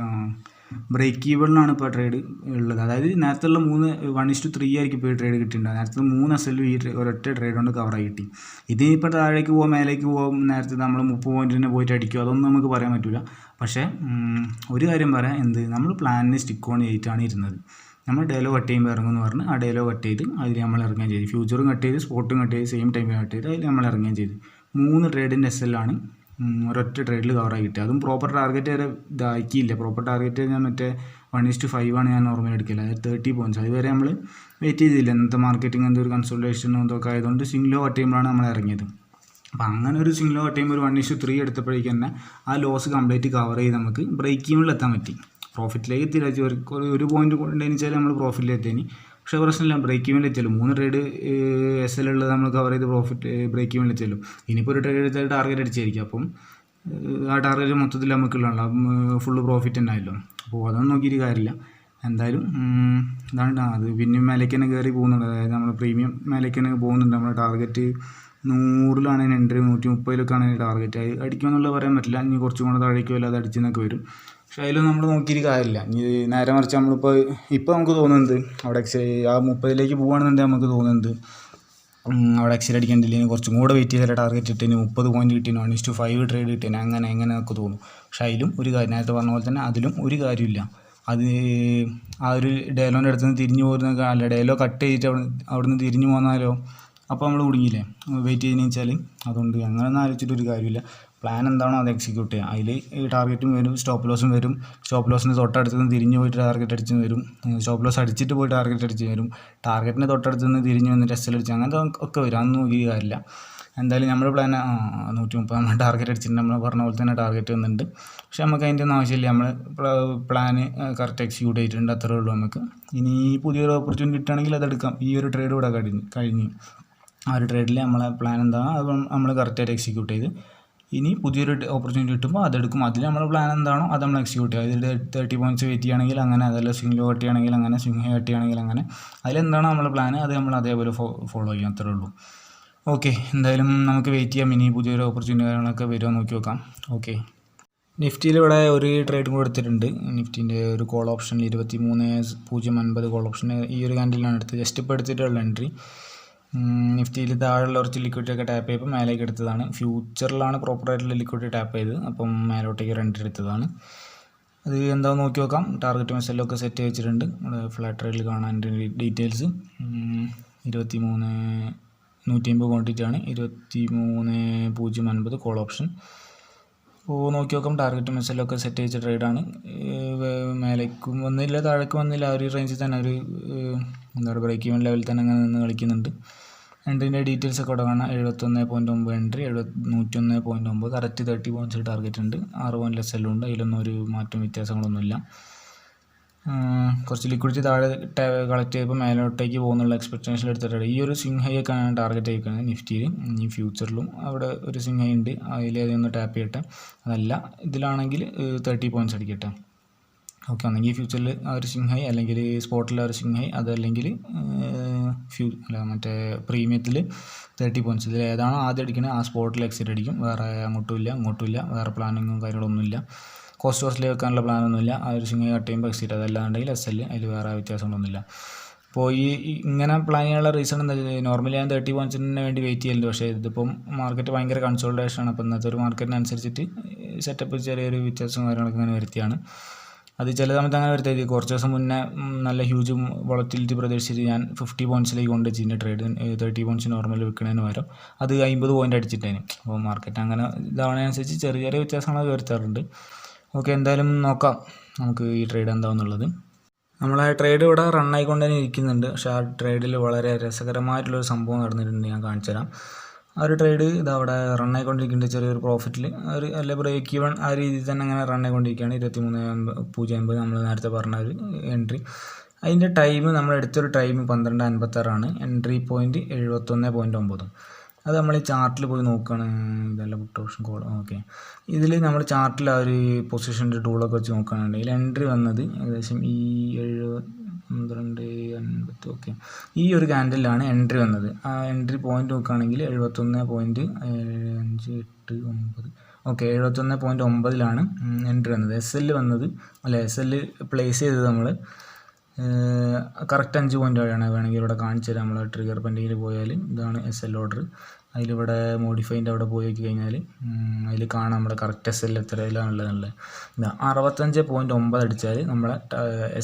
ബ്രേക്ക് ഈവണിലാണ് ഇപ്പോൾ ട്രേഡ് ഉള്ളത്. അതായത് നേരത്തുള്ള 1:3 ആയിരിക്കും ഇപ്പോൾ ഈ ട്രേഡ് കിട്ടിയിട്ടുണ്ടാകും. നേരത്തെ 3 SL ഈ ഒരൊറ്റ ട്രേഡ് കൊണ്ട് കവറായി കിട്ടി. ഇതിപ്പോൾ താഴേക്ക് പോകും മേലേക്ക് പോകും, നേരത്തെ നമ്മൾ 30 പോയിൻറ്റിന് പോയിട്ട് അടിക്കും, അതൊന്നും നമുക്ക് പറയാൻ പറ്റില്ല. പക്ഷേ ഒരു കാര്യം പറയാം, നമ്മൾ പ്ലാനിന് സ്റ്റിക്ക് ഓൺ ചെയ്തിട്ടാണ് ഇരുന്നത്. നമ്മൾ ഡേലോ കട്ട് ചെയ്യുമ്പോൾ ഇറങ്ങുമെന്ന് പറഞ്ഞ് ആ ഡേലോ കട്ട് ചെയ്ത് അതിൽ നമ്മൾ ഇറങ്ങുകയും ചെയ്തു. ഫ്യൂച്ചറും കട്ട് ചെയ്ത് സ്പോട്ടും കട്ട് ചെയ്ത് സെയിം ടൈമിൽ കട്ട് ചെയ്ത് അതിൽ നമ്മൾ ഇറങ്ങുകയും ചെയ്തു. 3 ട്രേഡിൻ്റെ SL ആണ് ഒരൊറ്റ ട്രേഡിൽ കവറായി കിട്ടുക. അതും പ്രോപ്പർ ടാർഗറ്റ് വരെ ഇതാക്കിയില്ല. പ്രോപ്പർ ടാർഗറ്റ് ഞാൻ മറ്റേ 1:5 ആണ് ഞാൻ നോർമലി എടുക്കില്ല, അതായത് 30 പോയിൻറ്റ്സ്. അതുവരെ നമ്മൾ വെയിറ്റ് ചെയ്തില്ല. ഇന്നത്തെ മാർക്കറ്റിംഗ് എന്തൊരു കൺസൾട്ടേഷനും ഇതൊക്കെ ആയതുകൊണ്ട് സിംഗിളോ കട്ട് ചെയ്യുമ്പോഴാണ് നമ്മൾ ഇറങ്ങിയത്. അപ്പോൾ അങ്ങനെ ഒരു സിംഗിളോ കട്ട് ചെയ്യുമ്പോൾ ഒരു 1:3 എടുത്തപ്പോഴേക്കും തന്നെ ആ ലോസ് കംപ്ലീറ്റ് കവർ ചെയ്ത് നമുക്ക് ബ്രേക്ക് ഈവനിൽ എത്താൻ പറ്റി. പ്രോഫിറ്റിലേക്ക് എത്തിയില്ല, ഒരു പോയിൻറ്റ് കൊണ്ടുവച്ചാൽ നമ്മൾ പ്രോഫിറ്റിലെത്തേനി. പക്ഷേ പ്രശ്നമില്ല, ബ്രേക്ക് ഈവനിൽ എത്തിയല്ലോ. 3 ട്രേഡ് SL ഉള്ളത് നമ്മൾ കവർ ചെയ്ത് ബ്രേക്ക് ഈവനിൽ എത്തിയല്ലോ. ഇനിയിപ്പോൾ ഒരു ട്രേഡ് എടുത്താൽ ടാർഗറ്റ് അടിച്ചായിരിക്കും. അപ്പം ആ ടാർഗറ്റ് മൊത്തത്തിൽ നമുക്കുള്ളതാണ്, ഫുള്ള് പ്രോഫിറ്റ് തന്നെ ആയല്ലോ. അപ്പോൾ അതൊന്നും നോക്കിയിട്ട് കാര്യമില്ല. എന്തായാലും ഇതാണ് അത്. പിന്നെയും മേലേക്ക് തന്നെ കയറി പോകുന്നുണ്ട്, അതായത് നമ്മൾ പ്രീമിയം മേലേക്ക് തന്നെ പോകുന്നുണ്ട്. നമ്മുടെ ടാർഗറ്റ് 100 എൻട്രി, 130 ടാർഗറ്റ്. അത് അടിക്കുമെന്നുള്ളത് പറയാൻ പറ്റില്ല. ഇനി കുറച്ചും കൂടെ താഴേക്കോ അല്ലാതെ അടിച്ചെന്നൊക്കെ വരും. പക്ഷേ അതിലൊന്നും നമ്മൾ നോക്കിയിട്ട് കാര്യമില്ല. ഇനി നേരെ മറിച്ച് ഇപ്പോൾ നമുക്ക് തോന്നുന്നത് അവിടെ ആ 30 പോകുകയാണെന്നുണ്ടെങ്കിൽ നമുക്ക് തോന്നുന്നത് അവിടെ എക്സിറ്റ് അടിക്കേണ്ടില്ല, ഇനി കുറച്ചും കൂടെ വെയിറ്റ് ചെയ്താൽ ടാർഗറ്റ് കിട്ടിന് 30 പോയിൻറ്റ് കിട്ടിന് 1:5 ട്രേഡ് കിട്ടിന് അങ്ങനെ നമുക്ക് തോന്നും. പക്ഷേ അതിലും ഒരു കാര്യം, നേരത്തെ പറഞ്ഞ പോലെ തന്നെ അതിലും ഒരു കാര്യമില്ല. അത് ആ ഒരു ഡേലോൻ്റെ അടുത്ത് നിന്ന് തിരിഞ്ഞു പോകുന്ന അല്ല, ഡേലോ കട്ട് ചെയ്തിട്ട് അവിടെ നിന്ന് തിരിഞ്ഞു പോന്നാലോ, അപ്പോൾ നമ്മൾ കുടുങ്ങിയില്ലേ വെയിറ്റ് ചെയ്യുന്നതെന്ന് വെച്ചാൽ. അതുകൊണ്ട് അങ്ങനെയൊന്നും ആലോചിച്ചിട്ടൊരു കാര്യമില്ല. പ്ലാൻ എന്താണോ അത് എക്സിക്യൂട്ട് ചെയ്യുക. അതിൽ ടാർഗറ്റും വരും, സ്റ്റോപ്പ് ലോസും വരും. സ്റ്റോപ്പ് ലോസിന് തൊട്ടടുത്ത് നിന്ന് തിരിഞ്ഞ് പോയിട്ട് ടാർഗറ്റ് അടിച്ച് വരും. സ്റ്റോപ്പ് ലോസ് അടിച്ചിട്ട് പോയി ടാർഗറ്റ് അടിച്ച് വരും. ടാർഗറ്റിന് തൊട്ടടുത്ത് നിന്ന് തിരിഞ്ഞ് വന്നിട്ട് SL അടിച്ച് അങ്ങനത്തെ ഒക്കെ വരും. അതൊന്നും നോക്കി കാര്യമില്ല. എന്തായാലും നമ്മുടെ പ്ലാൻ 130 നമ്മൾ ടാർഗറ്റ് അടിച്ചിട്ടുണ്ട്. നമ്മൾ പറഞ്ഞ പോലെ തന്നെ ടാർഗറ്റ് വന്നിട്ടുണ്ട്. പക്ഷെ നമുക്ക് അതിൻ്റെ ഒന്നും ആവശ്യമില്ല. നമ്മൾ പ്ലാന് കറക്റ്റ് എക്സിക്യൂട്ട് ചെയ്തിട്ടുണ്ട്, അത്രേ ഉള്ളൂ നമുക്ക്. ഇനി പുതിയൊരു ഓപ്പർച്യൂണിറ്റി കിട്ടുകയാണെങ്കിൽ അതെടുക്കാം. ഈ ഒരു ട്രേഡ് ഇവിടെ കഴിഞ്ഞു. ആ ഒരു ട്രേഡിൽ നമ്മളെ പ്ലാൻ എന്താണോ അത് നമ്മൾ കറക്റ്റായിട്ട് എക്സിക്യൂട്ട് ചെയ്ത് ഇനി പുതിയൊരു ഓപ്പർച്യൂണിറ്റി കിട്ടുമ്പോൾ അതെടുക്കും. അതിൽ നമ്മുടെ പ്ലാൻ എന്താണോ അത് നമ്മൾ എക്സിക്യൂട്ട് ചെയ്യുക. അതിൽ 30 പോയിൻറ്റ്സ് വെയിറ്റ് ചെയ്യുകയാണെങ്കിൽ അങ്ങനെ, അതല്ല സ്വിംഗ് ലോ കട്ട് ചെയ്യുകയാണെങ്കിൽ അങ്ങനെ, സ്വിംഗ് ഹൈ കട്ട് ചെയ്യുകയാണെങ്കിൽ അങ്ങനെ, അതിലെന്താണോ നമ്മുടെ പ്ലാൻ അത് നമ്മൾ അതേപോലെ ഫോളോ ചെയ്യും. അത്രേ ഉള്ളൂ. ഓക്കെ, എന്തായാലും നമുക്ക് വെയിറ്റ് ചെയ്യാം. ഇനി പുതിയൊരു ഓപ്പർച്യൂണിറ്റി കാര്യങ്ങളൊക്കെ വരുമോ നോക്കി നോക്കാം. ഓക്കെ, നിഫ്റ്റിയിൽ ഇവിടെ ഒരു ട്രേഡും കൂടെ എടുത്തിട്ടുണ്ട്. നിഫ്റ്റിൻ്റെ ഒരു കോൾ ഓപ്ഷൻ 23,050 കോൾ ഓപ്ഷൻ ഈ ഒരു ക്യാൻഡിലാണ് എടുത്തത്. ജസ്റ്റ് ഇപ്പോൾ എടുത്തിട്ടുള്ള എൻട്രി. നിഫ്റ്റിയിൽ താഴെയുള്ള കുറച്ച് ലിക്വിഡിറ്റി ഒക്കെ ടാപ്പ് ചെയ്തപ്പോൾ മേലേക്ക് എടുത്തതാണ്. ഫ്യൂച്ചറിലാണ് പ്രോപ്പറായിട്ടുള്ള ലിക്വിഡിറ്റി ടാപ്പ് ചെയ്ത്, അപ്പം മേലോട്ടേക്ക് ഒരു എൻട്രി എടുത്തതാണ്. അത് എന്താണെന്ന് നോക്കി നോക്കാം. ടാർഗറ്റ് മെസ്സെല്ലൊക്കെ സെറ്റ് വെച്ചിട്ടുണ്ട്. ഇവിടെ ഫ്ലാറ്റ് ട്രേഡിൽ കാണാൻ ഡീറ്റെയിൽസ് 23,150 ക്വാണ്ടിറ്റിയാണ്. 23,050 call option. അപ്പോൾ നോക്കി നോക്കാം. ടാർഗറ്റ് മെസ്സെല്ലൊക്കെ സെറ്റ് വെച്ച ട്രേഡാണ്. മേലേക്കും വന്നില്ല, താഴേക്കും വന്നില്ല. ആ ഒരു റേഞ്ചിൽ തന്നെ ഒരു എന്താ പറയുക ബ്രേക്ക് ഈവൻ ലെവലിൽ തന്നെ അങ്ങനെ നിന്ന് കളിക്കുന്നുണ്ട്. എൻട്രീൻ്റെ ഡീറ്റെയിൽസ് ഒക്കെ ഇവിടെ കാണാം. 71.9 എൻട്രി, 101.9 കറക്റ്റ് 30 പോയിൻറ്റ്സ് ടാർഗറ്റ് ഉണ്ട്. 6 പോയിൻറ്റ് ലെസ്സെല്ലാം ഉണ്ട്. അതിലൊന്നും ഒരു മാറ്റം വ്യത്യാസങ്ങളൊന്നുമില്ല. കുറച്ച് ലിക്വിഡിറ്റി താഴെ കളക്ട് ചെയ്തപ്പോൾ മേലോട്ടേക്ക് പോകുന്നുള്ള എക്സ്പെക്ടേഷനിൽ എടുത്തിട്ടുണ്ട്. ഈ ഒരു സ്വിംഗ് ഹൈ ഒക്കെ ടാർഗറ്റ് ആയിരിക്കുന്നത് നിഫ്റ്റിയിൽ. ഈ ഫ്യൂച്ചറിലും അവിടെ ഒരു സ്വിംഗ് ഹൈ ഉണ്ട്. അതിലൊന്ന് ടാപ്പ് ചെയ്യട്ടെ. അതല്ല ഇതിലാണെങ്കിൽ 30 പോയിൻറ്റ്സ് അടിക്കട്ടെ. ഓക്കെ, ഒന്നെങ്കിൽ ഫ്യൂച്ചറിൽ ആ ഒരു സ്വിംഗ് ഹൈ, അല്ലെങ്കിൽ സ്പോട്ടിൽ ആ ഒരു സ്വിംഗ് ഹൈ, അതല്ലെങ്കിൽ മറ്റേ പ്രീമിയത്തിൽ 30 പോയിൻറ്റ്സ്. ഇതിൽ ഏതാണോ ആദ്യം അടിക്കുന്നത് ആ സ്പോട്ടിൽ എക്സിറ്റ് അടിക്കും. വേറെ അങ്ങോട്ടും ഇല്ല, വേറെ പ്ലാനിങ്ങും കാര്യങ്ങളൊന്നുമില്ല. കോസ്റ്റ് കോസ്റ്റിൽ വെക്കാനുള്ള പ്ലാനൊന്നുമില്ല. ആ ഒരു സ്വിംഗ് കട്ട് ചെയ്യുമ്പോൾ എക്സിറ്റ്, അതല്ലാണ്ടെങ്കിൽ SL, അതിൽ വേറെ വ്യത്യാസങ്ങളൊന്നുമില്ല. അപ്പോൾ ഇങ്ങനെ പ്ലാൻ ചെയ്യാനുള്ള റീസൺ എന്താ വെച്ചാൽ നോർമലി ഞാൻ 30 പോയിൻറ്റ്സിന് വേണ്ടി വെയിറ്റ് ചെയ്യുന്നുണ്ട്. പക്ഷേ ഇതിപ്പം മാർക്കറ്റ് ഭയങ്കര കൺസോൾട്ടേഷനാണ്. അപ്പോൾ ഇന്നത്തെ ഒരു മാർക്കറ്റിനനുസരിച്ചിട്ട് സെറ്റപ്പ് ചെറിയൊരു വ്യത്യാസവും കാര്യങ്ങളൊക്കെ ഇങ്ങനെ വരുത്തിയാണ്. അത് ചില സമയത്ത് അങ്ങനെ വരുത്തിയത്. കുറച്ച് ദിവസം മുന്നേ നല്ല ഹ്യൂജ് വോളറ്റിലിറ്റി പ്രതീക്ഷിച്ചിട്ട് ഞാൻ 50 പോയിൻറ്റ്സിലേക്ക് കൊണ്ട് വെച്ചിട്ടുണ്ട് ട്രേഡ്. 30 പോയിൻറ്റ്സ് നോർമലി വെക്കുന്നതിന് പകരം അത് 50 പോയിൻറ്റ് അടിച്ചിട്ടേന്. അപ്പോൾ മാർക്കറ്റ് അങ്ങനെ ഇതാവണതനുസരിച്ച് ചെറിയ ചെറിയ വ്യത്യാസങ്ങളൊക്കെ വരുത്താറുണ്ട്. ഓക്കെ, എന്തായാലും നോക്കാം നമുക്ക് ഈ ട്രേഡ് എന്താണെന്നുള്ളത്. നമ്മളെ ട്രേഡ് ഇവിടെ റണ്ണായിക്കൊണ്ട് തന്നെ ഇരിക്കുന്നുണ്ട്. പക്ഷേ ആ ട്രേഡിൽ വളരെ രസകരമായിട്ടുള്ളൊരു സംഭവം നടന്നിട്ടുണ്ട്. ഞാൻ കാണിച്ചു തരാം. ആ ഒരു ട്രേഡ് ഇതവിടെ റണ്ണായിക്കൊണ്ടിരിക്കുന്നുണ്ട്. ചെറിയൊരു പ്രോഫിറ്റിൽ ഒരു അല്ല ബ്രേക്ക് ഈവൺ ആ രീതിയിൽ തന്നെ അങ്ങനെ റണ്ണായിക്കൊണ്ടിരിക്കുകയാണ്. 23,050 നമ്മൾ നേരത്തെ പറഞ്ഞ ഒരു എൻട്രി. അതിൻ്റെ ടൈം നമ്മൾ എടുത്തൊരു ടൈം 12:56 എൻട്രി പോയിൻറ്റ് 71.9. അത് നമ്മൾ ഈ ചാർട്ടിൽ പോയി നോക്കുകയാണ്. ഇതല്ല പുട്ട് ഓപ്ഷൻ കോൾ. ഓക്കെ, ഇതിൽ നമ്മൾ ചാർട്ടിൽ ആ ഒരു പൊസിഷൻ്റെ ടൂളൊക്കെ വെച്ച് നോക്കുകയാണെങ്കിൽ എൻട്രി വന്നത് ഏകദേശം ഈ 12:50. ഓക്കെ, ഈ ഒരു ക്യാൻഡിലാണ് എൻട്രി വന്നത്. ആ എൻട്രി പോയിൻറ്റ് നോക്കുകയാണെങ്കിൽ 71.589. ഓക്കെ, 71.9 എൻട്രി വന്നത്. SL വന്നത് അല്ല, SL പ്ലേസ് ചെയ്തത് നമ്മൾ കറക്റ്റ് 5 പോയിൻ്റ് ആണ്. വേണമെങ്കിൽ ഇവിടെ കാണിച്ചു തരാം. നമ്മൾ ട്രിഗർ പെൻഡിങ്ങിൽ പോയാൽ ഇതാണ് SL ഓർഡർ. അതിലിവിടെ മോഡിഫൈൻ്റെ അവിടെ പോയി നോക്കി കഴിഞ്ഞാൽ അതിൽ കാണാം നമ്മുടെ കറക്റ്റ് SL എത്രയിലാണുള്ളത്. 65.9 അടിച്ചാൽ നമ്മളെ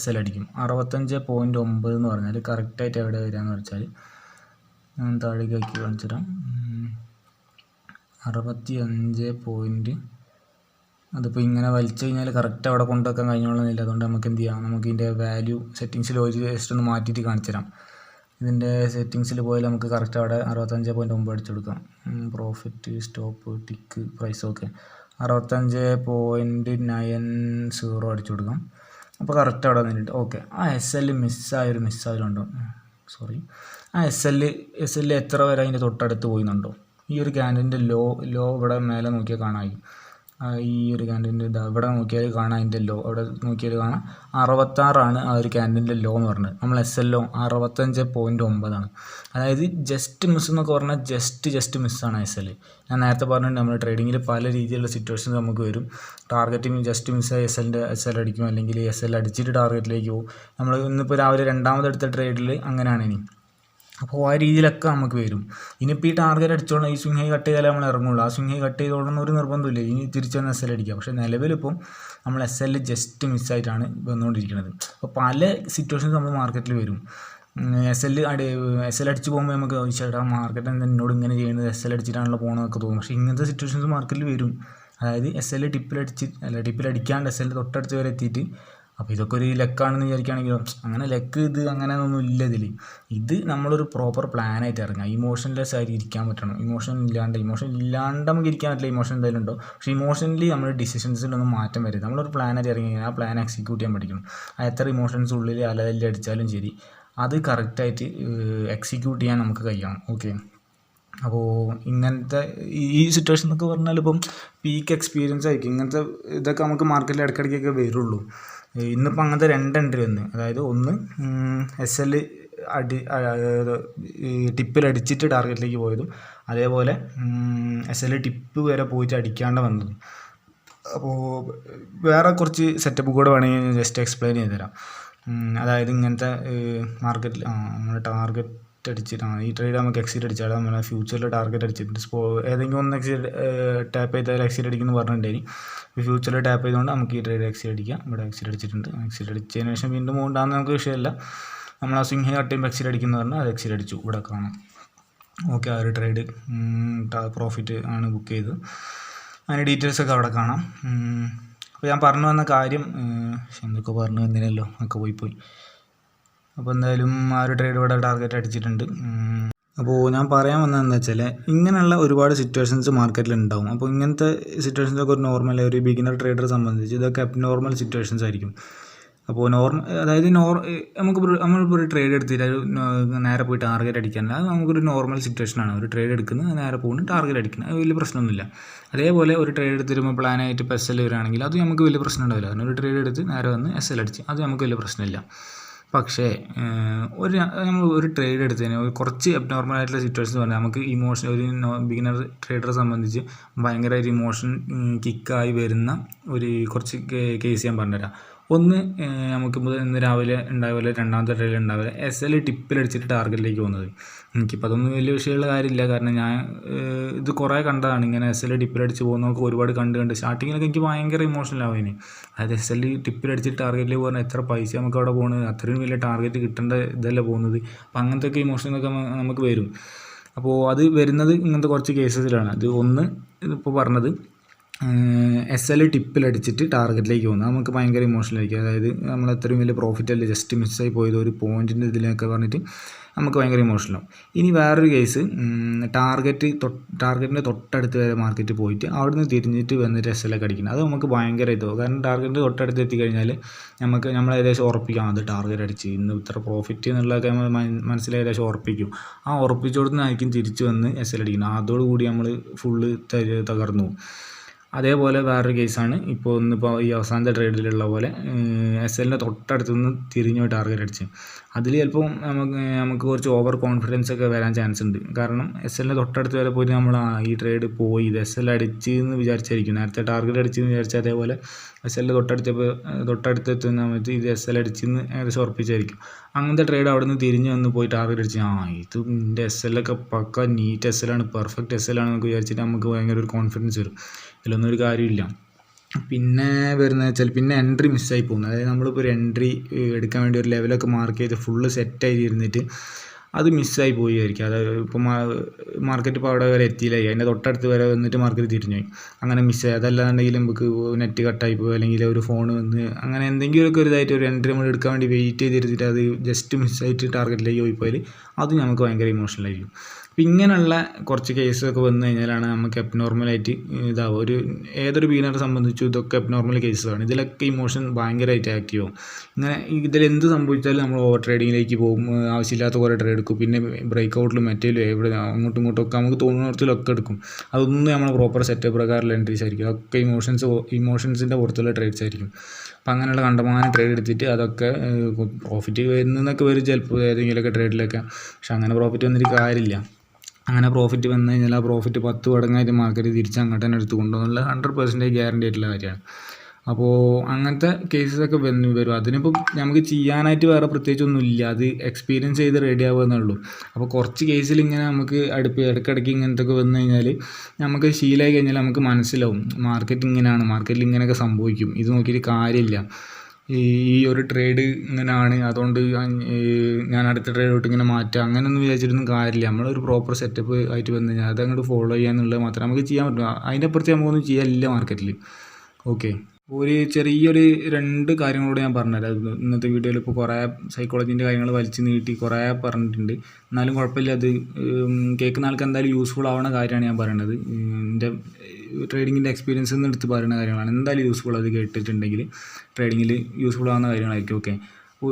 SL അടിക്കും. 65.9 എന്ന് പറഞ്ഞാൽ കറക്റ്റായിട്ട് എവിടെ വരികയെന്ന് വെച്ചാൽ ഞാൻ താഴേക്ക് ആക്കി കാണിച്ചു തരാം. 65 പോയിൻറ്റ് അതിപ്പോൾ ഇങ്ങനെ വലിച്ചു കഴിഞ്ഞാൽ കറക്റ്റ് അവിടെ കൊണ്ടുവെക്കാൻ കഴിഞ്ഞോളന്നില്ല. അതുകൊണ്ട് നമുക്ക് എന്ത് ചെയ്യാം, നമുക്ക് ഇതിൻ്റെ വാല്യൂ സെറ്റിങ്സിൽ ജസ്റ്റ് ഒന്ന് മാറ്റിയിട്ട് കാണിച്ചു തരാം. ഇതിൻ്റെ സെറ്റിങ്സിൽ പോയാൽ നമുക്ക് കറക്റ്റ് അവിടെ 65.9 അടിച്ചെടുക്കാം. Profit, stop, tick, price. Okay, 65.90 അടിച്ചു കൊടുക്കാം. അപ്പോൾ കറക്റ്റ് അവിടെ വന്നിട്ട് ഓക്കെ. ആ SL മിസ്സായതുണ്ടോ? സോറി, ആ SL എത്ര വരെ അതിൻ്റെ തൊട്ടടുത്ത് പോയിന്നുണ്ടോ? ഈ ഒരു ക്യാൻഡിൻ്റെ ലോ ഇവിടെ മേലെ നോക്കിയാൽ കാണാം. ഈ ഒരു ക്യാൻഡിൻ്റെ ഇവിടെ നോക്കിയാൽ കാണാം. അതിൻ്റെ ലോ അവിടെ നോക്കിയാൽ കാണാം 66 ആ ഒരു ക്യാൻഡിൻ്റെ ലോ എന്ന് പറഞ്ഞത്. നമ്മൾ SL 65.9. അതായത് ജസ്റ്റ് മിസ് എന്നൊക്കെ പറഞ്ഞാൽ ജസ്റ്റ് മിസ്സാണ് SL. ഞാൻ നേരത്തെ പറഞ്ഞിട്ടുണ്ട് നമ്മൾ ട്രേഡിങ്ങിൽ പല രീതിയിലുള്ള സിറ്റുവേഷൻസ് നമുക്ക് വരും. ടാർഗറ്റിങ് ജസ്റ്റ് മിസ്സായി SL അടിക്കും, അല്ലെങ്കിൽ SL അടിച്ചിട്ട് ടാർഗറ്റിലേക്ക് പോകും. നമ്മൾ ഇന്നിപ്പോൾ രാവിലെ രണ്ടാമതെടുത്ത ട്രേഡിൽ അങ്ങനെയാണ് ഇനി. അപ്പോൾ ആ രീതിയിലൊക്കെ നമുക്ക് വരും. ഇനിയിപ്പോൾ ഈ ടാർഗറ്റ് അടിച്ചോളണം, ഈ സ്വിംഗ് ഹൈ കട്ട് ചെയ്താലേ നമ്മൾ ഇറങ്ങുള്ളൂ. ആ സ്വിംഗ് ഹൈ കട്ട് ചെയ്തോളണം ഒരു നിർബന്ധമില്ല. ഇനി തിരിച്ചു വന്ന് SL അടിക്കുക. പക്ഷേ നിലവിലിപ്പം നമ്മൾ SL ജസ്റ്റ് മിസ്സായിട്ടാണ് വന്നുകൊണ്ടിരിക്കുന്നത്. അപ്പോൾ പല സിറ്റുവേഷൻസ് നമ്മൾ മാർക്കറ്റിൽ വരും. SL അടിച്ച് പോകുമ്പോൾ നമുക്ക് ചേട്ടാ മാർക്കറ്റ് എന്താ എന്നോട് ഇങ്ങനെ ചെയ്യുന്നത്, SL അടിച്ചിട്ടാണല്ലോ പോകുന്നതൊക്കെ തോന്നും. പക്ഷേ ഇങ്ങനത്തെ സിറ്റുവേഷൻസ് മാർക്കറ്റിൽ വരും. അതായത് SL ടിപ്പിലടിക്കാണ്ട് SL തൊട്ടടുത്ത് വരെ എത്തിയിട്ട് അപ്പോൾ ഇതൊക്കെ ഒരു ലെക്കാണെന്ന് വിചാരിക്കുകയാണെങ്കിലോ അങ്ങനെ ലെക്ക് അങ്ങനെയൊന്നും ഇല്ല ഇതിൽ. ഇത് നമ്മളൊരു പ്രോപ്പർ പ്ലാനായിട്ട് ഇറങ്ങുക. ഇമോഷൻലെസ് ആയിട്ട് ഇരിക്കാൻ പറ്റണം. ഇമോഷൻ ഇല്ലാണ്ട് നമുക്ക് ഇരിക്കാൻ പറ്റില്ല. ഇമോഷൻ എന്തായാലും ഉണ്ടോ, പക്ഷേ ഇമോഷണലി നമ്മുടെ ഡിസിഷൻസിലൊന്നും മാറ്റം വരും. നമ്മളൊരു പ്ലാനായിട്ട് ഇറങ്ങി കഴിഞ്ഞാൽ ആ പ്ലാൻ എക്സിക്യൂട്ട് ചെയ്യാൻ പഠിക്കണം. എത്ര ഇമോഷൻസ് ഉള്ളിൽ അലതല്ലി അടിച്ചാലും ശരി അത് കറക്റ്റായിട്ട് എക്സിക്യൂട്ട് ചെയ്യാൻ നമുക്ക് കഴിയണം. ഓക്കെ, അപ്പോൾ ഇങ്ങനത്തെ ഈ സിറ്റുവേഷൻ എന്നൊക്കെ പറഞ്ഞാൽ ഇപ്പം പീക്ക് എക്സ്പീരിയൻസ് ആയിരിക്കും. ഇങ്ങനത്തെ ഇതൊക്കെ നമുക്ക് മാർക്കറ്റിൽ ഇടയ്ക്കിടയ്ക്കൊക്കെ വരുള്ളൂ. ഇന്നിപ്പോൾ അങ്ങനത്തെ 2 എൻട്രി വന്ന്, അതായത് ഒന്ന് SL ഈ ടിപ്പിലടിച്ചിട്ട് ടാർഗറ്റിലേക്ക് പോയതും, അതേപോലെ SL ടിപ്പ് വരെ പോയിട്ട് അടിക്കാണ്ട് വന്നതും. അപ്പോൾ വേറെ കുറച്ച് സെറ്റപ്പ് കൂടെ വേണമെങ്കിൽ ജസ്റ്റ് എക്സ്പ്ലെയിൻ ചെയ്ത് തരാം. അതായത് ഇങ്ങനത്തെ മാർക്കറ്റിൽ നമ്മുടെ ടാർഗറ്റ് അടിച്ചിട്ട് ഈ ട്രേഡ് നമുക്ക് എക്സിറ്റ് അടിച്ചാൽ നമ്മൾ ഫ്യൂച്ചറിൽ ടാർഗറ്റ് അടിച്ചിട്ട് ഏതെങ്കിലും ഒന്ന് എക്സിറ്റ് ടാപ്പ് ചെയ്താൽ എക്സിറ്റ് അടിക്കുന്നു പറഞ്ഞിട്ടുണ്ടെങ്കിൽ ഫ്യൂച്ചറിൽ ടാപ്പ് ചെയ്തുകൊണ്ട് നമുക്ക് ഈ ട്രേഡ് എക്സിറ്റ് അടിക്കാം. ഇവിടെ എക്സിറ്റ് അടിച്ചിട്ടുണ്ട്. എക്സിറ്റ് അടിച്ചതിന് ശേഷം വീണ്ടും പോകണ്ടാന്ന് നമുക്ക് വിഷയമല്ല. നമ്മൾ ആ സ്വിങ് കട്ട് ചെയ്യുമ്പോൾ എക്സിറ്റ് അടിക്കുന്നു പറഞ്ഞാൽ അത് എക്സിറ്റ് അടിച്ചു, ഇവിടെ കാണാം. ഓക്കെ, ആ ഒരു ട്രേഡ് പ്രോഫിറ്റ് ആണ് ബുക്ക് ചെയ്തത്. അതിൻ്റെ ഡീറ്റെയിൽസൊക്കെ അവിടെ കാണാം. അപ്പോൾ ഞാൻ പറഞ്ഞു വന്ന കാര്യം എന്തൊക്കെ പറഞ്ഞു വന്നില്ലല്ലോ, ഒക്കെ പോയി. അപ്പോൾ എന്തായാലും ആ ഒരു ട്രേഡ് ഇവിടെ ടാർഗറ്റ് അടിച്ചിട്ടുണ്ട്. അപ്പോൾ ഞാൻ പറയാൻ വന്നത് എന്താ വെച്ചാൽ, ഇങ്ങനെയുള്ള ഒരുപാട് സിറ്റുവേഷൻസ് മാർക്കറ്റിൽ ഉണ്ടാവും. അപ്പോൾ ഇങ്ങനത്തെ സിറ്റുവേഷൻസൊക്കെ ഒരു നോർമൽ ഒരു ബിഗിനർ ട്രേഡറെ സംബന്ധിച്ച് ഇതൊക്കെ അബ്നോർമൽ സിറ്റുവേഷൻസ് ആയിരിക്കും. അപ്പോൾ അതായത് നമ്മളിപ്പോൾ ഒരു ട്രേഡ് എടുത്തിട്ട് നേരെ പോയി ടാർഗറ്റ് അടിക്കാനില്ല. അത് നമുക്കൊരു നോർമൽ സിറ്റുവേഷനാണ്. ഒരു ട്രേഡ് എടുക്കുന്നത് നേരെ പോകുന്നു ടാർഗറ്റ് അടിക്കുന്നത്, അത് വലിയ പ്രശ്നമൊന്നുമില്ല. അതേപോലെ ഒരു ട്രേഡ് എടുത്തിരുമ്പോൾ പ്ലാനായിട്ട് ഇപ്പോൾ SL വരികയാണെങ്കിൽ അത് നമുക്ക് വലിയ പ്രശ്നം ഉണ്ടാവില്ല. കാരണം ഒരു ട്രേഡ് എടുത്ത് നേരെ വന്ന് SL അടിച്ച് അത് നമുക്ക് വലിയ പ്രശ്നമില്ല. പക്ഷേ നമ്മൾ ഒരു ട്രേഡ് എടുത്തതിന് കുറച്ച് അബ്നോർമലായിട്ടുള്ള സിറ്റുവേഷൻസ് പറഞ്ഞാൽ നമുക്ക് ഇമോഷൻ, ഒരു ബിഗിനർ ട്രേഡറെ സംബന്ധിച്ച് ഭയങ്കരമായിട്ട് ഇമോഷൻ കിക്കായി വരുന്ന ഒരു കുറച്ച് കേസ് ഞാൻ പറഞ്ഞുതരാം. ഒന്ന്, നമുക്കിപ്പോൾ ഇന്ന് രാവിലെ ഉണ്ടാവില്ല, രണ്ടാമത്തെ ട്രേഡിൽ ഉണ്ടാവില്ല SL ടിപ്പിലടിച്ചിട്ട് ടാർഗറ്റിലേക്ക് പോകുന്നത്. എനിക്കിപ്പോൾ അതൊന്നും വലിയ വിഷയമുള്ള കാര്യമില്ല. കാരണം ഞാൻ ഇത് കുറേ കണ്ടതാണ്. ഇങ്ങനെ SL ടിപ്പിലടിച്ച് പോകുന്നതൊക്കെ ഒരുപാട് കണ്ട് സ്റ്റാർട്ടിങ്ങിലൊക്കെ എനിക്ക് ഭയങ്കര ഇമോഷണലാവും. അതായത് SL ടിപ്പിലടിച്ചിട്ട് ടാർഗറ്റിലേക്ക് പോകുന്നത് എത്ര പൈസ നമുക്ക് അവിടെ പോകുന്നത്, അത്രയും വലിയ ടാർഗറ്റ് കിട്ടേണ്ട ഇതല്ല പോകുന്നത്. അപ്പോൾ അങ്ങനത്തെയൊക്കെ ഇമോഷനൊക്കെ നമുക്ക് വരും. അപ്പോൾ അത് വരുന്നത് ഇങ്ങനത്തെ കുറച്ച് കേസസിലാണ്. അത് ഒന്ന് ഇപ്പോൾ പറഞ്ഞത് SL ടിപ്പിലടിച്ചിട്ട് ടാർഗറ്റിലേക്ക് പോകുന്നത് നമുക്ക് ഭയങ്കര ഇമോഷണലായിരിക്കും. അതായത് നമ്മൾ അത്രയും വലിയ പ്രോഫിറ്റ് അല്ലേ ജസ്റ്റ് മിസ്സായി പോയത് ഒരു പോയിൻറ്റിൻ്റെ ഇതിലൊക്കെ പറഞ്ഞിട്ട് നമുക്ക് ഭയങ്കര ഇമോഷണലാവും. ഇനി വേറൊരു കേസ്, ടാർഗറ്റിൻ്റെ തൊട്ടടുത്ത് വരെ മാർക്കറ്റ് പോയിട്ട് അവിടെ നിന്ന് തിരിഞ്ഞിട്ട് വന്നിട്ട് SL ഒക്കെ അടിക്കുന്നത്, അത് നമുക്ക് ഭയങ്കര ഇതാവും. കാരണം ടാർഗറ്റിൻ്റെ തൊട്ടടുത്ത് എത്തിക്കഴിഞ്ഞാൽ നമ്മൾ ഏകദേശം ഉറപ്പിക്കാം അത് ടാർഗറ്റ് അടിച്ച് ഇന്ന് ഇത്ര പ്രോഫിറ്റ് എന്നുള്ളതൊക്കെ നമ്മൾ മനസ്സിൽ ഏകദേശം ഉറപ്പിക്കും. ആ ഉറപ്പിച്ചോടുന്നായിരിക്കും തിരിച്ച് വന്ന് SL അടിക്കുന്നത്. അതോടുകൂടി നമ്മൾ ഫുള്ള് തകർന്നു പോകും. അതേപോലെ വേറൊരു കേസാണ് ഇപ്പോൾ ഈ അവസാനത്തെ ട്രേഡിലുള്ള പോലെ SLൻ്റെ തൊട്ടടുത്ത് നിന്ന് തിരിഞ്ഞു പോയി ടാർഗറ്റ് അടിച്ച്. അതിൽ ചിലപ്പോൾ നമുക്ക് കുറച്ച് ഓവർ കോൺഫിഡൻസ് ഒക്കെ വരാൻ ചാൻസ് ഉണ്ട്. കാരണം SLൻ്റെ തൊട്ടടുത്ത് വരെ പോയിട്ട് നമ്മൾ ഈ ട്രേഡ് പോയി ഇത് SL അടിച്ച് എന്ന് വിചാരിച്ചായിരിക്കും, നേരത്തെ ടാർഗറ്റ് അടിച്ചെന്ന് വിചാരിച്ചാൽ അതേപോലെ SL തൊട്ടടുത്ത് എത്തുന്ന സമയത്ത് ഇത് SL അടിച്ചെന്ന് ഏകദേശം ഉറപ്പിച്ചായിരിക്കും. അങ്ങനത്തെ ട്രേഡ് അവിടെ നിന്ന് തിരിഞ്ഞ് വന്ന് പോയി ടാർഗറ്റ് അടിച്ച് ഇത് എൻ്റെ SL ഒക്കെ പക്ക നീറ്റ് SL ആണ്, പെർഫെക്റ്റ് SL ആണെന്നൊക്കെ വിചാരിച്ചിട്ട് നമുക്ക് ഭയങ്കര ഒരു കോൺഫിഡൻസ് വരും. ഇതിലൊന്നും ഒരു കാര്യമില്ല. പിന്നെ വരുന്നത് വെച്ചാൽ പിന്നെ എൻട്രി മിസ്സായി പോകുന്നത്. അതായത് നമ്മളിപ്പോൾ ഒരു എൻട്രി എടുക്കാൻ വേണ്ടി ഒരു ലെവലൊക്കെ മാർക്ക് ചെയ്ത് ഫുള്ള് സെറ്റായി ഇരുന്നിട്ട് അത് മിസ്സായി പോയിരിക്കും. അതായത് ഇപ്പോൾ മാർക്കറ്റ് ഇപ്പോൾ അവിടെ വരെ എത്തിയില്ലായി, അതിൻ്റെ തൊട്ടടുത്ത് വരെ വന്നിട്ട് മാർക്കറ്റ് തിരിഞ്ഞു പോയി, അങ്ങനെ മിസ്സായി. അതല്ലാന്നുണ്ടെങ്കിൽ നമുക്ക് നെറ്റ് കട്ടായി പോയി, അല്ലെങ്കിൽ ഒരു ഫോൺ വന്ന് അങ്ങനെ എന്തെങ്കിലുമൊക്കെ ഒരു ഇതായിട്ട് ഒരു എൻട്രി നമ്മൾ എടുക്കാൻ വേണ്ടി വെയിറ്റ് ചെയ്തിരുന്നിട്ട് അത് ജസ്റ്റ് മിസ്സായിട്ട് ടാർഗറ്റിലേക്ക് പോയി പോയാൽ അത് നമുക്ക് ഭയങ്കര ഇമോഷണലായിരിക്കും. അപ്പം ഇങ്ങനെയുള്ള കുറച്ച് കേസൊക്കെ വന്നു കഴിഞ്ഞാലാണ് നമുക്ക് അബ്നോർമലായിട്ട് ഇതാവും. ഏതൊരു ബിഗിനറെ സംബന്ധിച്ചും ഇതൊക്കെ അബ്നോർമൽ കേസസാണ്. ഇതിലൊക്കെ ഇമോഷൻ ഭയങ്കരമായിട്ട് ആക്റ്റീവ് ആവും. ഇങ്ങനെ ഇതിലെന്ത് സംഭവിച്ചാലും നമ്മൾ ഓവർ ട്രേഡിങ്ങിലേക്ക് പോകും, ആവശ്യമില്ലാത്ത കുറേ ട്രേഡ് എടുക്കും, പിന്നെ ബ്രേക്ക് ഔട്ടിലും മറ്റേലും എവിടെ അങ്ങോട്ടും ഇങ്ങോട്ടും നമുക്ക് തോന്നുന്നിടത്തിലൊക്കെ എടുക്കും. അതൊന്നും നമ്മൾ പ്രോപ്പർ സെറ്റപ്പ് പ്രകാരമുള്ള എൻട്രീസ് ആയിരിക്കും. അതൊക്കെ ഇമോഷൻസിൻ്റെ പുറത്തുള്ള ട്രേഡ്സ് ആയിരിക്കും. അപ്പം അങ്ങനെയുള്ള കണ്ടമാനം ട്രേഡ് എടുത്തിട്ട് അതൊക്കെ പ്രോഫിറ്റ് വരുന്നതൊക്കെ വരും ചിലപ്പോൾ ഏതെങ്കിലുമൊക്കെ ട്രേഡിലൊക്കെ. പക്ഷെ അങ്ങനെ പ്രോഫിറ്റ് വന്നിട്ട് കാര്യമില്ല. അങ്ങനെ പ്രോഫിറ്റ് വന്നു കഴിഞ്ഞാൽ ആ പ്രോഫിറ്റ് 10 മടങ്ങായിട്ട് മാർക്കറ്റ് തിരിച്ച് അങ്ങോട്ട് തന്നെ എടുത്ത് കൊണ്ടുപോകുന്നുള്ള 100% ഗ്യാരണ്ടി ആയിട്ടുള്ള കാര്യമാണ്. അപ്പോൾ അങ്ങനത്തെ കേസസൊക്കെ വരും. അതിനിപ്പം നമുക്ക് ചെയ്യാനായിട്ട് വേറെ പ്രത്യേകിച്ചൊന്നുമില്ല, അത് എക്സ്പീരിയൻസ് ചെയ്ത് റെഡി ആവുകയെന്നേ ഉള്ളൂ. അപ്പോൾ കുറച്ച് കേസിൽ ഇങ്ങനെ നമുക്ക് ഇടയ്ക്കിടയ്ക്ക് ഇങ്ങനത്തെ ഒക്കെ വന്നു കഴിഞ്ഞാൽ നമുക്ക് ശീലമായി കഴിഞ്ഞാൽ നമുക്ക് മനസ്സിലാവും മാർക്കറ്റ് ഇങ്ങനെയാണ്, മാർക്കറ്റിൽ ഇങ്ങനെയൊക്കെ സംഭവിക്കും, ഇത് നോക്കിയിട്ട് കാര്യമില്ല, ഈ ഒരു ട്രേഡ് ഇങ്ങനെയാണ്, അതുകൊണ്ട് ഞാൻ അടുത്ത ട്രേഡോട്ട് ഇങ്ങനെ മാറ്റുക അങ്ങനെയൊന്നും വിചാരിച്ചിട്ടൊന്നും കാര്യമില്ല. നമ്മളൊരു പ്രോപ്പർ സെറ്റപ്പ് ആയിട്ട് വന്നു കഴിഞ്ഞാൽ അതങ്ങോട്ട് ഫോളോ ചെയ്യാന്നുള്ളത് മാത്രമേ നമുക്ക് ചെയ്യാൻ പറ്റും. അതിൻ്റെ അപ്പുറത്ത് നമുക്കൊന്നും ചെയ്യാനില്ല മാർക്കറ്റിൽ. ഓക്കെ, ഒരു ചെറിയൊരു 2 കാര്യങ്ങളോട് ഞാൻ പറഞ്ഞുതരാം. ഇന്നത്തെ വീഡിയോയിൽ ഇപ്പോൾ കുറേ സൈക്കോളജീൻ്റെ കാര്യങ്ങൾ വലിച്ചു നീട്ടി കുറേ പറഞ്ഞിട്ടുണ്ട്. എന്നാലും കുഴപ്പമില്ല, അത് കേൾക്കുന്ന ആൾക്ക് എന്തായാലും യൂസ്ഫുൾ ആവുന്ന കാര്യമാണ് ഞാൻ പറയുന്നത്. എൻ്റെ ട്രേഡിങ്ങിൻ്റെ എക്സ്പീരിയൻസിൽ നിന്ന് എടുത്ത് പറയുന്ന കാര്യങ്ങളാണ്. എന്തായാലും യൂസ്ഫുൾ അത് കേട്ടിട്ടുണ്ടെങ്കിൽ ട്രേഡിങ്ങിൽ യൂസ്ഫുൾ ആവുന്ന കാര്യങ്ങളായിരിക്കും. ഓക്കെ,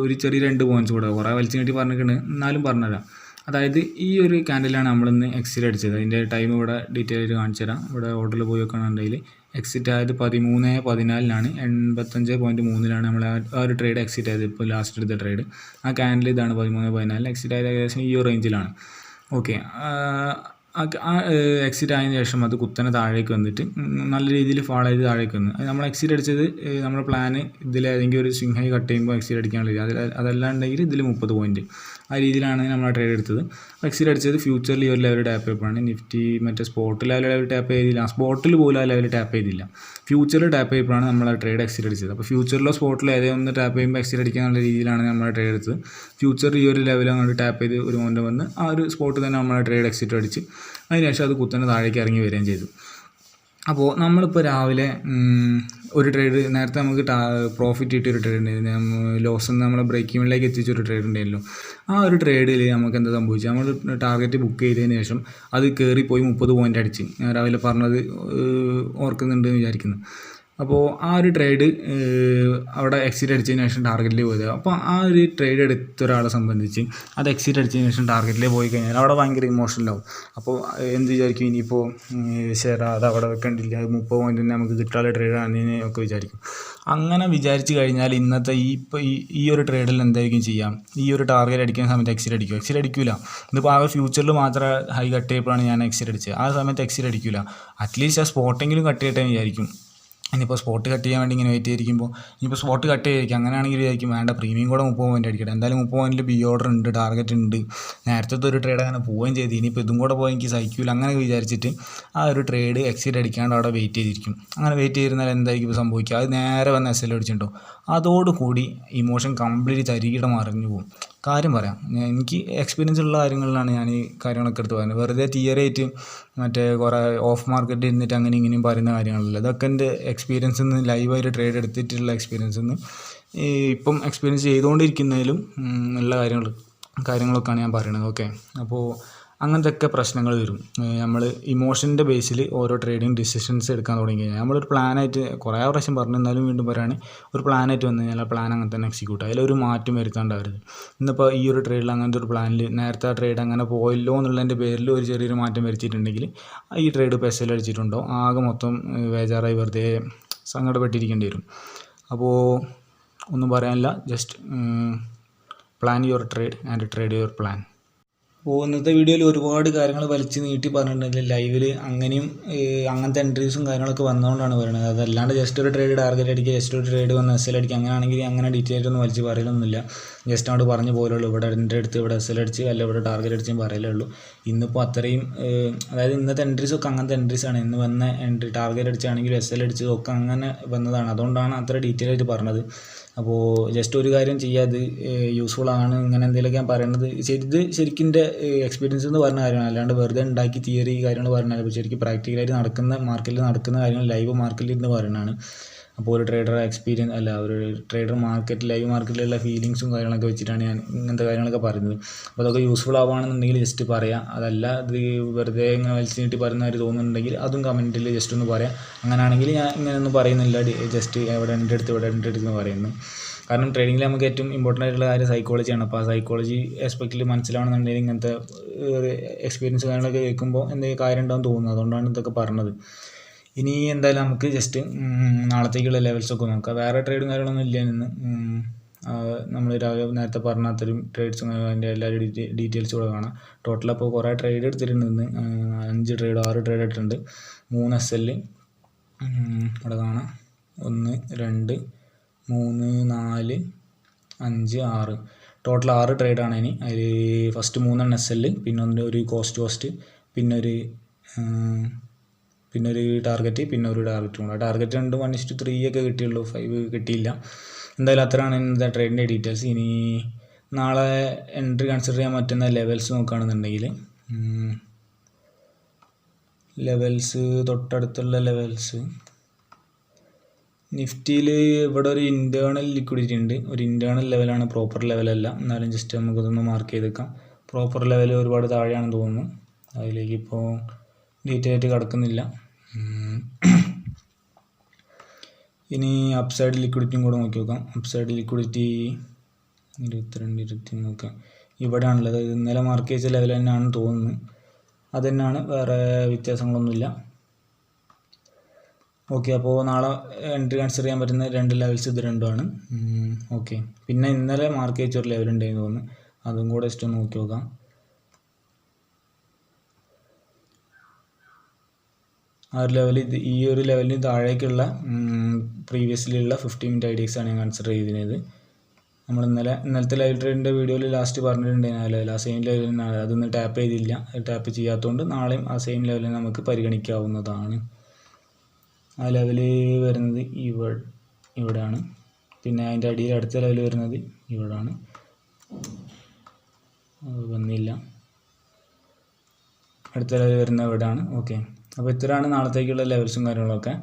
ഒരു ചെറിയ 2 പോയിൻറ്റ്സ് കൂടെ കുറേ വലിച്ചു നീട്ടി പറഞ്ഞിട്ടുണ്ട്, എന്നാലും പറഞ്ഞുതരാം. അതായത് ഈ ഒരു ക്യാൻഡിലാണ് നമ്മളിന്ന് എക്സിറ്റ് അടിച്ചത്. അതിൻ്റെ ടൈം ഇവിടെ ഡീറ്റെയിൽ ആയിട്ട് കാണിച്ചു തരാം. ഇവിടെ ഓർഡറിൽ പോയി നോക്കുകയാണെന്നുണ്ടെങ്കിൽ എക്സിറ്റ് ആയത് 13:14 85.3 നമ്മൾ ആ ഒരു ട്രേഡ് എക്സിറ്റ് ആയത്. ഇപ്പോൾ ലാസ്റ്റ് എടുത്ത ട്രേഡ് ആ ക്യാൻഡിൽ ഇതാണ് 13:14 എക്സിറ്റ് ആയത് ഏകദേശം ഈ റേഞ്ചിലാണ്. ഓക്കെ, എക്സിറ്റ് ആയതിനു ശേഷം അത് കുത്തനെ താഴേക്ക് വന്നിട്ട് നല്ല രീതിയിൽ ഫാൾ ചെയ്ത് താഴേക്ക് വന്നു. അത് നമ്മൾ എക്സിറ്റ് അടിച്ചത് നമ്മുടെ പ്ലാന് ഇതിലേതെങ്കിലും ഒരു സ്വിംഗ് ഹൈ കട്ട് ചെയ്യുമ്പോൾ എക്സിറ്റ് അടിക്കാനുള്ള അതല്ലാണ്ടെങ്കിൽ ഇതിൽ 30 പോയിൻറ്റ് ആ രീതിയിലാണ് നമ്മൾ ട്രേഡ് എടുത്തത്. എക്സിറ്റ് അടിച്ചത് ഫ്യൂച്ചറിൽ ഈ ഒരു ലെവൽ ടാപ്പ് ചെയ്യപ്പോഴാണ്. നിഫ്റ്റി മറ്റേ സ്പോട്ടിൽ ആ ലെവൽ ടാപ്പ് ചെയ്തില്ല, സ്പോട്ടിൽ പോലും ആ ലെവൽ ടാപ്പ് ചെയ്തില്ല, ഫ്യൂച്ചറിൽ ടാപ്പ് ചെയ്യപ്പോഴാണ് നമ്മൾ ആ ട്രേഡ് എക്സിറ്റ് അടിച്ചത്. അപ്പോൾ ഫ്യൂച്ചറിലോ സ്പോട്ടിലോ ഏതെങ്കിലും ഒന്ന് ടാപ്പ് ചെയ്യുമ്പോൾ എക്സിറ്റ് അടിക്കാനുള്ള രീതിയിലാണ് നമ്മൾ ട്രേഡ് എടുത്തത്. ഫ്യൂച്ചറിൽ ഈ ഒരു ലെവൽ അങ്ങോട്ട് ടാപ്പ് ചെയ്ത് ഒരു മൊമെൻ്റ് വന്ന് ആ ഒരു സ്പോട്ടിൽ തന്നെ നമ്മൾ ട്രേഡ് എക്സിറ്റ് അടിച്ച് അതിനുശേഷം അത് കുത്തനെ താഴേക്ക് ഇറങ്ങി വരികയും ചെയ്തു. അപ്പോൾ നമ്മളിപ്പോൾ രാവിലെ ഒരു ട്രേഡ് നേരത്തെ നമുക്ക് പ്രോഫിറ്റ് കിട്ടിയൊരു ട്രേഡ് ഉണ്ടായിരുന്നു, ലോസ് എന്ന് നമ്മളെ ബ്രേക്ക് ഈവനിലേക്ക് എത്തിച്ചൊരു ട്രേഡ് ഉണ്ടായിരുന്നല്ലോ. ആ ഒരു ട്രേഡിൽ നമുക്ക് എന്താ സംഭവിച്ചത്, നമ്മൾ ടാർഗറ്റ് ബുക്ക് ചെയ്തതിന് ശേഷം അത് കയറിപ്പോയി 30 പോയിൻ്റ് അടിച്ച്. ഞാൻ രാവിലെ പറഞ്ഞത് ഓർക്കുന്നുണ്ട് വിചാരിക്കുന്നു. അപ്പോൾ ആ ഒരു ട്രേഡ് അവിടെ എക്സിറ്റ് അടിച്ചതിന് ശേഷം ടാർഗറ്റിൽ പോയത്. അപ്പോൾ ആ ഒരു ട്രേഡ് എടുത്ത ഒരാളെ സംബന്ധിച്ച് അത് എക്സിറ്റ് അടിച്ചതിന് ശേഷം ടാർഗറ്റിൽ പോയി കഴിഞ്ഞാൽ അവിടെ ഭയങ്കര ഇമോഷണലാവും. അപ്പോൾ എന്ത് വിചാരിക്കും, ഇനിയിപ്പോൾ അത് അവിടെ വെക്കേണ്ടില്ല, 30 പോയിൻ്റ് തന്നെ നമുക്ക് കിട്ടാനുള്ള ട്രേഡാണെന്ന് ഒക്കെ വിചാരിക്കും. അങ്ങനെ വിചാരിച്ച് കഴിഞ്ഞാൽ ഇന്നത്തെ ഈ ഒരു ട്രേഡിൽ എന്തായിരിക്കും ചെയ്യാം, ഈ ഒരു ടാർഗറ്റ് അടിക്കുന്ന സമയത്ത് എക്സിറ്റ് അടിക്കും? എക്സിറ്റ് അടിക്കില്ല. ഇതിപ്പോൾ ആ ഫ്യൂച്ചറിൽ മാത്രം ഹൈ കട്ട് ചെയ്യപ്പോഴാണ് ഞാൻ എക്സിറ്റ് അടിച്ചത്. ആ സമയത്ത് എക്സിറ്റ് അടിക്കില്ല. അറ്റ്ലീസ്റ്റ് ആ സ്പോട്ടെങ്കിലും കട്ട് ചെയ്യട്ടെ വിചാരിക്കും. ഇനിയിപ്പോൾ സ്പോട്ട് കട്ട് ചെയ്യാൻ വേണ്ടി ഇങ്ങനെ വെയിറ്റ് ചെയ്തിരിക്കുമ്പോൾ ഇനിയിപ്പോൾ സ്പോട്ട് കട്ട് ചെയ്തിരിക്കും, അങ്ങനെയാണെങ്കിൽ വിചാരിക്കും വേണ്ട പ്രീമിയം കൂടെ 30 പോയിൻ്റ് അടിക്കട്ടെ, എന്തായാലും 30 പോയിൻ്റിൽ ബി ഓർഡർ ഉണ്ട്, ടാർഗറ്റ് ഉണ്ട്, നേരത്തെ ഒരു ട്രേഡ് അങ്ങനെ പോവുകയും ചെയ്ത്, ഇനിയിപ്പോൾ ഇതും കൂടെ പോയി എനിക്ക് സഹിക്കില്ല, അങ്ങനെ വിചാരിച്ചിട്ട് ആ ഒരു ട്രേഡ് എക്സിറ്റ് അടിക്കാണ്ട് അവിടെ വെയിറ്റ് ചെയ്തിരിക്കും. അങ്ങനെ വെയിറ്റ് ചെയ്തിരുന്നാൽ എന്തായിരിക്കും ഇപ്പോൾ സംഭവിക്കുക, അത് നേരെ വന്ന് SL അടിച്ചിട്ടുണ്ടോ, അതോടുകൂടി ഇമോഷൻ കംപ്ലീറ്റ് തരികിട മറിഞ്ഞു പോകും. കാര്യം പറയാം, എനിക്ക് എക്സ്പീരിയൻസ് ഉള്ള കാര്യങ്ങളിലാണ് ഞാൻ ഈ കാര്യങ്ങളൊക്കെ എടുത്ത് പറയുന്നത്. വെറുതെ തിയറി ആയിട്ട് മറ്റേ കുറേ ഓഫ് മാർക്കറ്റ് ഇരുന്നിട്ട് അങ്ങനെ ഇങ്ങനെയും പറയുന്ന കാര്യങ്ങളല്ല. ഇതൊക്കെ എൻ്റെ എക്സ്പീരിയൻസിൽ നിന്ന് ലൈവായിട്ട് ട്രേഡ് എടുത്തിട്ടുള്ള എക്സ്പീരിയൻസിൽ നിന്ന് ഇപ്പം എക്സ്പീരിയൻസ് ചെയ്തുകൊണ്ടിരിക്കുന്നതിലും ഉള്ള കാര്യങ്ങളൊക്കെയാണ് ഞാൻ പറയുന്നത്. ഓക്കെ, അപ്പോൾ അങ്ങനത്തെ ഒക്കെ പ്രശ്നങ്ങൾ വരും. നമ്മൾ ഇമോഷൻ്റെ ബേസിൽ ഓരോ ട്രേഡിങ് ഡിസിഷൻസ് എടുക്കാൻ തുടങ്ങി കഴിഞ്ഞാൽ നമ്മളൊരു പ്ലാനായിട്ട് കുറേ പ്രാവശ്യം പറഞ്ഞു, എന്നാലും വീണ്ടും പറയുകയാണ്, ഒരു പ്ലാനായിട്ട് വന്നു കഴിഞ്ഞാൽ ആ പ്ലാൻ അങ്ങനെ തന്നെ എക്സിക്യൂട്ട്, അതിലൊരു മാറ്റം വരുത്താണ്ടാവരുത്. ഇന്നിപ്പോൾ ഈ ഒരു ട്രേഡിൽ അങ്ങനത്തെ ഒരു പ്ലാനിൽ നേരത്തെ ആ ട്രേഡ് അങ്ങനെ പോയല്ലോ എന്നുള്ളതിൻ്റെ പേരിൽ ഒരു ചെറിയൊരു മാറ്റം വരുത്തിയിട്ടുണ്ടെങ്കിൽ ഈ ട്രേഡ് ഇപ്പോൾ SL അടിച്ചിട്ടുണ്ടോ ആകെ മൊത്തം ബേജാറായി വെറുതെ സങ്കടപ്പെട്ടിരിക്കേണ്ടി വരും. അപ്പോൾ ഒന്നും പറയാനില്ല, just plan your trade and trade your plan. അപ്പോൾ ഇന്നത്തെ വീഡിയോയിൽ ഒരുപാട് കാര്യങ്ങൾ വലിച്ച് നീട്ടി പറഞ്ഞിട്ടുണ്ടെങ്കിൽ ലൈവിൽ അങ്ങനെയും അങ്ങനത്തെ എൻട്രീസും കാര്യങ്ങളൊക്കെ വന്നുകൊണ്ടാണ് പറയുന്നത്. അതല്ലാണ്ട് ജസ്റ്റ് ഒരു ട്രേഡ് ടാർഗറ്റ് അടിക്കുക, ജസ്റ്റ് ഒരു ട്രേഡ് വന്ന് SL അടിക്കുക, അങ്ങനെയാണെങ്കിൽ അങ്ങനെ ഡീറ്റെയിൽ ആയിട്ടൊന്നും വലിച്ച് പറയലൊന്നുമില്ല. ജസ്റ്റ് അങ്ങോട്ട് പറഞ്ഞു പോലുള്ളൂ, ഇവിടെ എൻ്റെ അടുത്ത് ഇവിടെ SL അടിച്ച് അല്ല ഇവിടെ ടാർഗറ്റ് അടിച്ചും പറയലേ ഉള്ളൂ. ഇന്നിപ്പോൾ അത്രയും അതായത് ഇന്നത്തെ എൻട്രീസൊക്കെ അങ്ങനത്തെ എൻട്രീസാണ്. ഇന്ന് വന്ന എൻട്രി ടാർഗറ്റ് അടിച്ചാണെങ്കിലും SL അടിച്ചതൊക്കെ അങ്ങനെ വന്നതാണ്. അതുകൊണ്ടാണ് അത്ര ഡീറ്റെയിൽ ആയിട്ട് പറഞ്ഞത്. അപ്പോൾ ജസ്റ്റ് ഒരു കാര്യം ചെയ്യാതെ യൂസ്ഫുൾ ആണ് ഇങ്ങനെ എന്തെങ്കിലുമൊക്കെ ഞാൻ പറയുന്നത് ഇത് ശരിക്കും എൻ്റെ എക്സ്പീരിയൻസ് എന്ന് പറഞ്ഞ കാര്യമാണ്, അല്ലാണ്ട് വെറുതെ ഉണ്ടാക്കി തിയറി കാര്യങ്ങൾ പറഞ്ഞാൽ ശരിക്കും പ്രാക്ടിക്കലായിട്ട് മാർക്കറ്റിൽ നടക്കുന്ന കാര്യങ്ങൾ ലൈവ് മാർക്കറ്റിൽ ഇരുന്ന് പറയുന്നതാണ്. അപ്പോൾ ഒരു ട്രേഡർ എക്സ്പീരിയൻസ് അല്ല, ഒരു ട്രേഡർ ലൈവ് മാർക്കറ്റിലുള്ള ഫീലിങ്സും കാര്യങ്ങളൊക്കെ വെച്ചിട്ടാണ് ഞാൻ ഇങ്ങനത്തെ കാര്യങ്ങളൊക്കെ പറയുന്നത്. അപ്പോൾ അതൊക്കെ യൂസ്ഫുൾ ആവുകയാണെന്നുണ്ടെങ്കിൽ ജസ്റ്റ് പറയാം. അതല്ല ഇത് വെറുതെ ഇങ്ങനെ വലിച്ചു നീട്ടി പറയുന്നവർ തോന്നുന്നുണ്ടെങ്കിൽ അതും കമൻറ്റിൽ ജസ്റ്റ് ഒന്ന് പറയാം. അങ്ങനെയാണെങ്കിൽ ഞാൻ ഇങ്ങനെയൊന്നും പറയുന്നില്ല, ജസ്റ്റ് ഇവിടെ എൻ്റെ അടുത്ത് എന്ന് പറയുന്നു. കാരണം ട്രേഡിങ്ങിൽ നമുക്ക് ഏറ്റവും ഇമ്പോർട്ടൻ്റ് ആയിട്ടുള്ള കാര്യം സൈക്കോളജിയാണ്. അപ്പോൾ ആ സൈക്കോളജി ആസ്പെക്റ്റിൽ മനസ്സിലാവണമെന്നുണ്ടെങ്കിൽ ഇങ്ങനത്തെ എക്സ്പീരിയൻസ് കാര്യങ്ങളൊക്കെ കേൾക്കുമ്പോൾ എന്തെങ്കിലും കാര്യം ഉണ്ടാവും തോന്നുന്നു. അതുകൊണ്ടാണ് ഇതൊക്കെ പറഞ്ഞത്. ഇനി എന്തായാലും നമുക്ക് ജസ്റ്റ് നാളത്തേക്കുള്ള ലെവൽസൊക്കെ നോക്കാം. വേറെ ട്രേഡും കാര്യങ്ങളൊന്നും ഇല്ല ഇന്ന്. നമ്മൾ നേരത്തെ പറഞ്ഞ അത്രയും ട്രേഡ്സും അതിൻ്റെ എല്ലാവരും ഡീറ്റെയിൽസ് കൂടെ കാണാം. ടോട്ടൽ അപ്പോൾ കുറേ ട്രേഡ് എടുത്തിട്ടുണ്ട് ഇന്ന്. 6 ട്രേഡ് എടുത്തിട്ടുണ്ട്. 3 SL ഇവിടെ കാണാം, 1 2 3 4 5 6 ടോട്ടൽ 6 ട്രേഡാണ്. ഇനി അതിൽ ഫസ്റ്റ് 3 SL, പിന്നെ ഒരു കോസ്റ്റ്, പിന്നെ ഒരു ടാർഗറ്റ്, പിന്നെ ഒരു ടാർഗറ്റും കൂടെ. ടാർഗറ്റ് 2 1:3 ഒക്കെ കിട്ടിയുള്ളൂ, 5 കിട്ടിയില്ല. എന്തായാലും അത്രയാണ് ഇന്നത്തെ ട്രേഡിൻ്റെ ഡീറ്റെയിൽസ്. ഇനി നാളെ എൻട്രി കൺസിഡർ ചെയ്യാൻ പറ്റുന്ന ലെവൽസ് നോക്കുകയാണെന്നുണ്ടെങ്കിൽ തൊട്ടടുത്തുള്ള ലെവൽസ് നിഫ്റ്റിയിൽ ഇവിടെ ഒരു ഇൻറ്റേർണൽ ലിക്വിഡിറ്റി ഉണ്ട്. ഒരു ഇൻറ്റേർണൽ ലെവലാണ്, പ്രോപ്പർ ലെവലല്ല. എന്നാലും ജസ്റ്റ് നമുക്കതൊന്ന് മാർക്ക് ചെയ്തേക്കാം. പ്രോപ്പർ ലെവൽ ഒരുപാട് താഴെയാണെന്ന് തോന്നുന്നു. അതിലേക്ക് ഇപ്പോൾ ഡീറ്റെയിൽ ആയിട്ട് കിടക്കുന്നില്ല. ഇനി അപ്സൈഡ് ലിക്വിഡിറ്റിയും കൂടെ നോക്കി നോക്കാം. അപ്സൈഡ് ലിക്വിഡിറ്റി 22 നോക്കാം. ഇവിടെയാണുള്ളത്. ഇന്നലെ മാർക്ക് ചെയ്ത ലെവൽ തന്നെയാണെന്ന് തോന്നുന്നു. അത് തന്നെയാണ്, വേറെ വ്യത്യാസങ്ങളൊന്നുമില്ല. ഓക്കെ, അപ്പോൾ നാളെ എൻട്രി കൺസിഡർ ചെയ്യാൻ പറ്റുന്ന 2 ലെവൽസ് ഇത് രണ്ടുമാണ്. ഓക്കെ, പിന്നെ ഇന്നലെ മാർക്ക് ചെയ്തൊരു ലെവൽ ഉണ്ടെന്ന് തോന്നുന്നു, അതും കൂടെ ജസ്റ്റ് നോക്കി നോക്കാം. ആ ഒരു ലെവൽ, ഈ ഒരു ലെവലിന് താഴേക്കുള്ള പ്രീവിയസ്ലിയുള്ള 50 മിനിറ്റ് IDX ആണ് ഞാൻ കൺസിഡർ ചെയ്തിരുന്നത്. നമ്മൾ ഇന്നലത്തെ ലൈവ് ട്രേഡിൻ്റെ വീഡിയോയിൽ ലാസ്റ്റ് പറഞ്ഞിട്ടുണ്ടായിരുന്നു ആ ലെവൽ, ആ സെയിം ലെവലിൽ അതൊന്നും ടാപ്പ് ചെയ്തില്ല. ടാപ്പ് ചെയ്യാത്തതുകൊണ്ട് നാളെയും ആ സെയിം ലെവലിൽ നമുക്ക് പരിഗണിക്കാവുന്നതാണ്. ആ ലെവൽ വരുന്നത് ഇവിടെയാണ്. പിന്നെ അതിൻ്റെ അടിയിൽ അടുത്ത ലെവൽ വരുന്നത് ഇവിടെയാണ്. വന്നില്ല. അടുത്ത ലെവൽ വരുന്നത് ഇവിടെയാണ്. ഓക്കെ, അപ്പോൾ ഇത്രയാണ് നാളത്തേക്കുള്ള ലെവൽസും കാര്യങ്ങളൊക്കെ.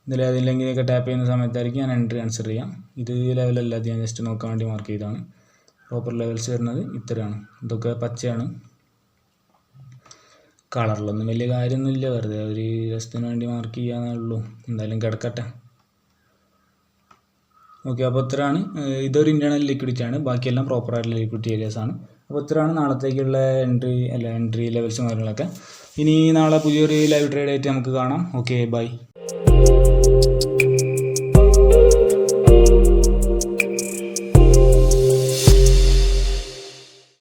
ഇതിൽ ഏതില്ലെങ്കിലൊക്കെ ടാപ്പ് ചെയ്യുന്ന സമയത്തായിരിക്കും ഞാൻ എൻട്രി കൺസിഡർ ചെയ്യാം. ഇത് ലെവലല്ല, അത് ഞാൻ ജസ്റ്റ് നോക്കാൻ വേണ്ടി മാർക്ക് ചെയ്താണ്. പ്രോപ്പർ ലെവൽസ് വരുന്നത് ഇത്രയാണ്. ഇതൊക്കെ പച്ചയാണ്, കളറിലൊന്നും വലിയ കാര്യമൊന്നുമില്ല, വെറുതെ ഒരു രസത്തിന് വേണ്ടി മാർക്ക് ചെയ്യാന്നേ ഉള്ളൂ. എന്തായാലും കിടക്കട്ടെ. ഓക്കെ, അപ്പോൾ ഇത്രയാണ്. ഇതൊരു ഇൻറ്റേർണൽ ലിക്വിഡിറ്റി ആണ്, ബാക്കിയെല്ലാം പ്രോപ്പറായിട്ടുള്ള ലിക്വിഡിറ്റി ഏരിയാസ് ആണ്. അപ്പോൾ ഇത്രയാണ് നാളത്തേക്കുള്ള എൻട്രി ലെവൽസും കാര്യങ്ങളൊക്കെ. ഇനി നാളെ പുതിയൊരു ലൈവ് ട്രേഡ് ആയിട്ട് നമുക്ക് കാണാം. Okay, by.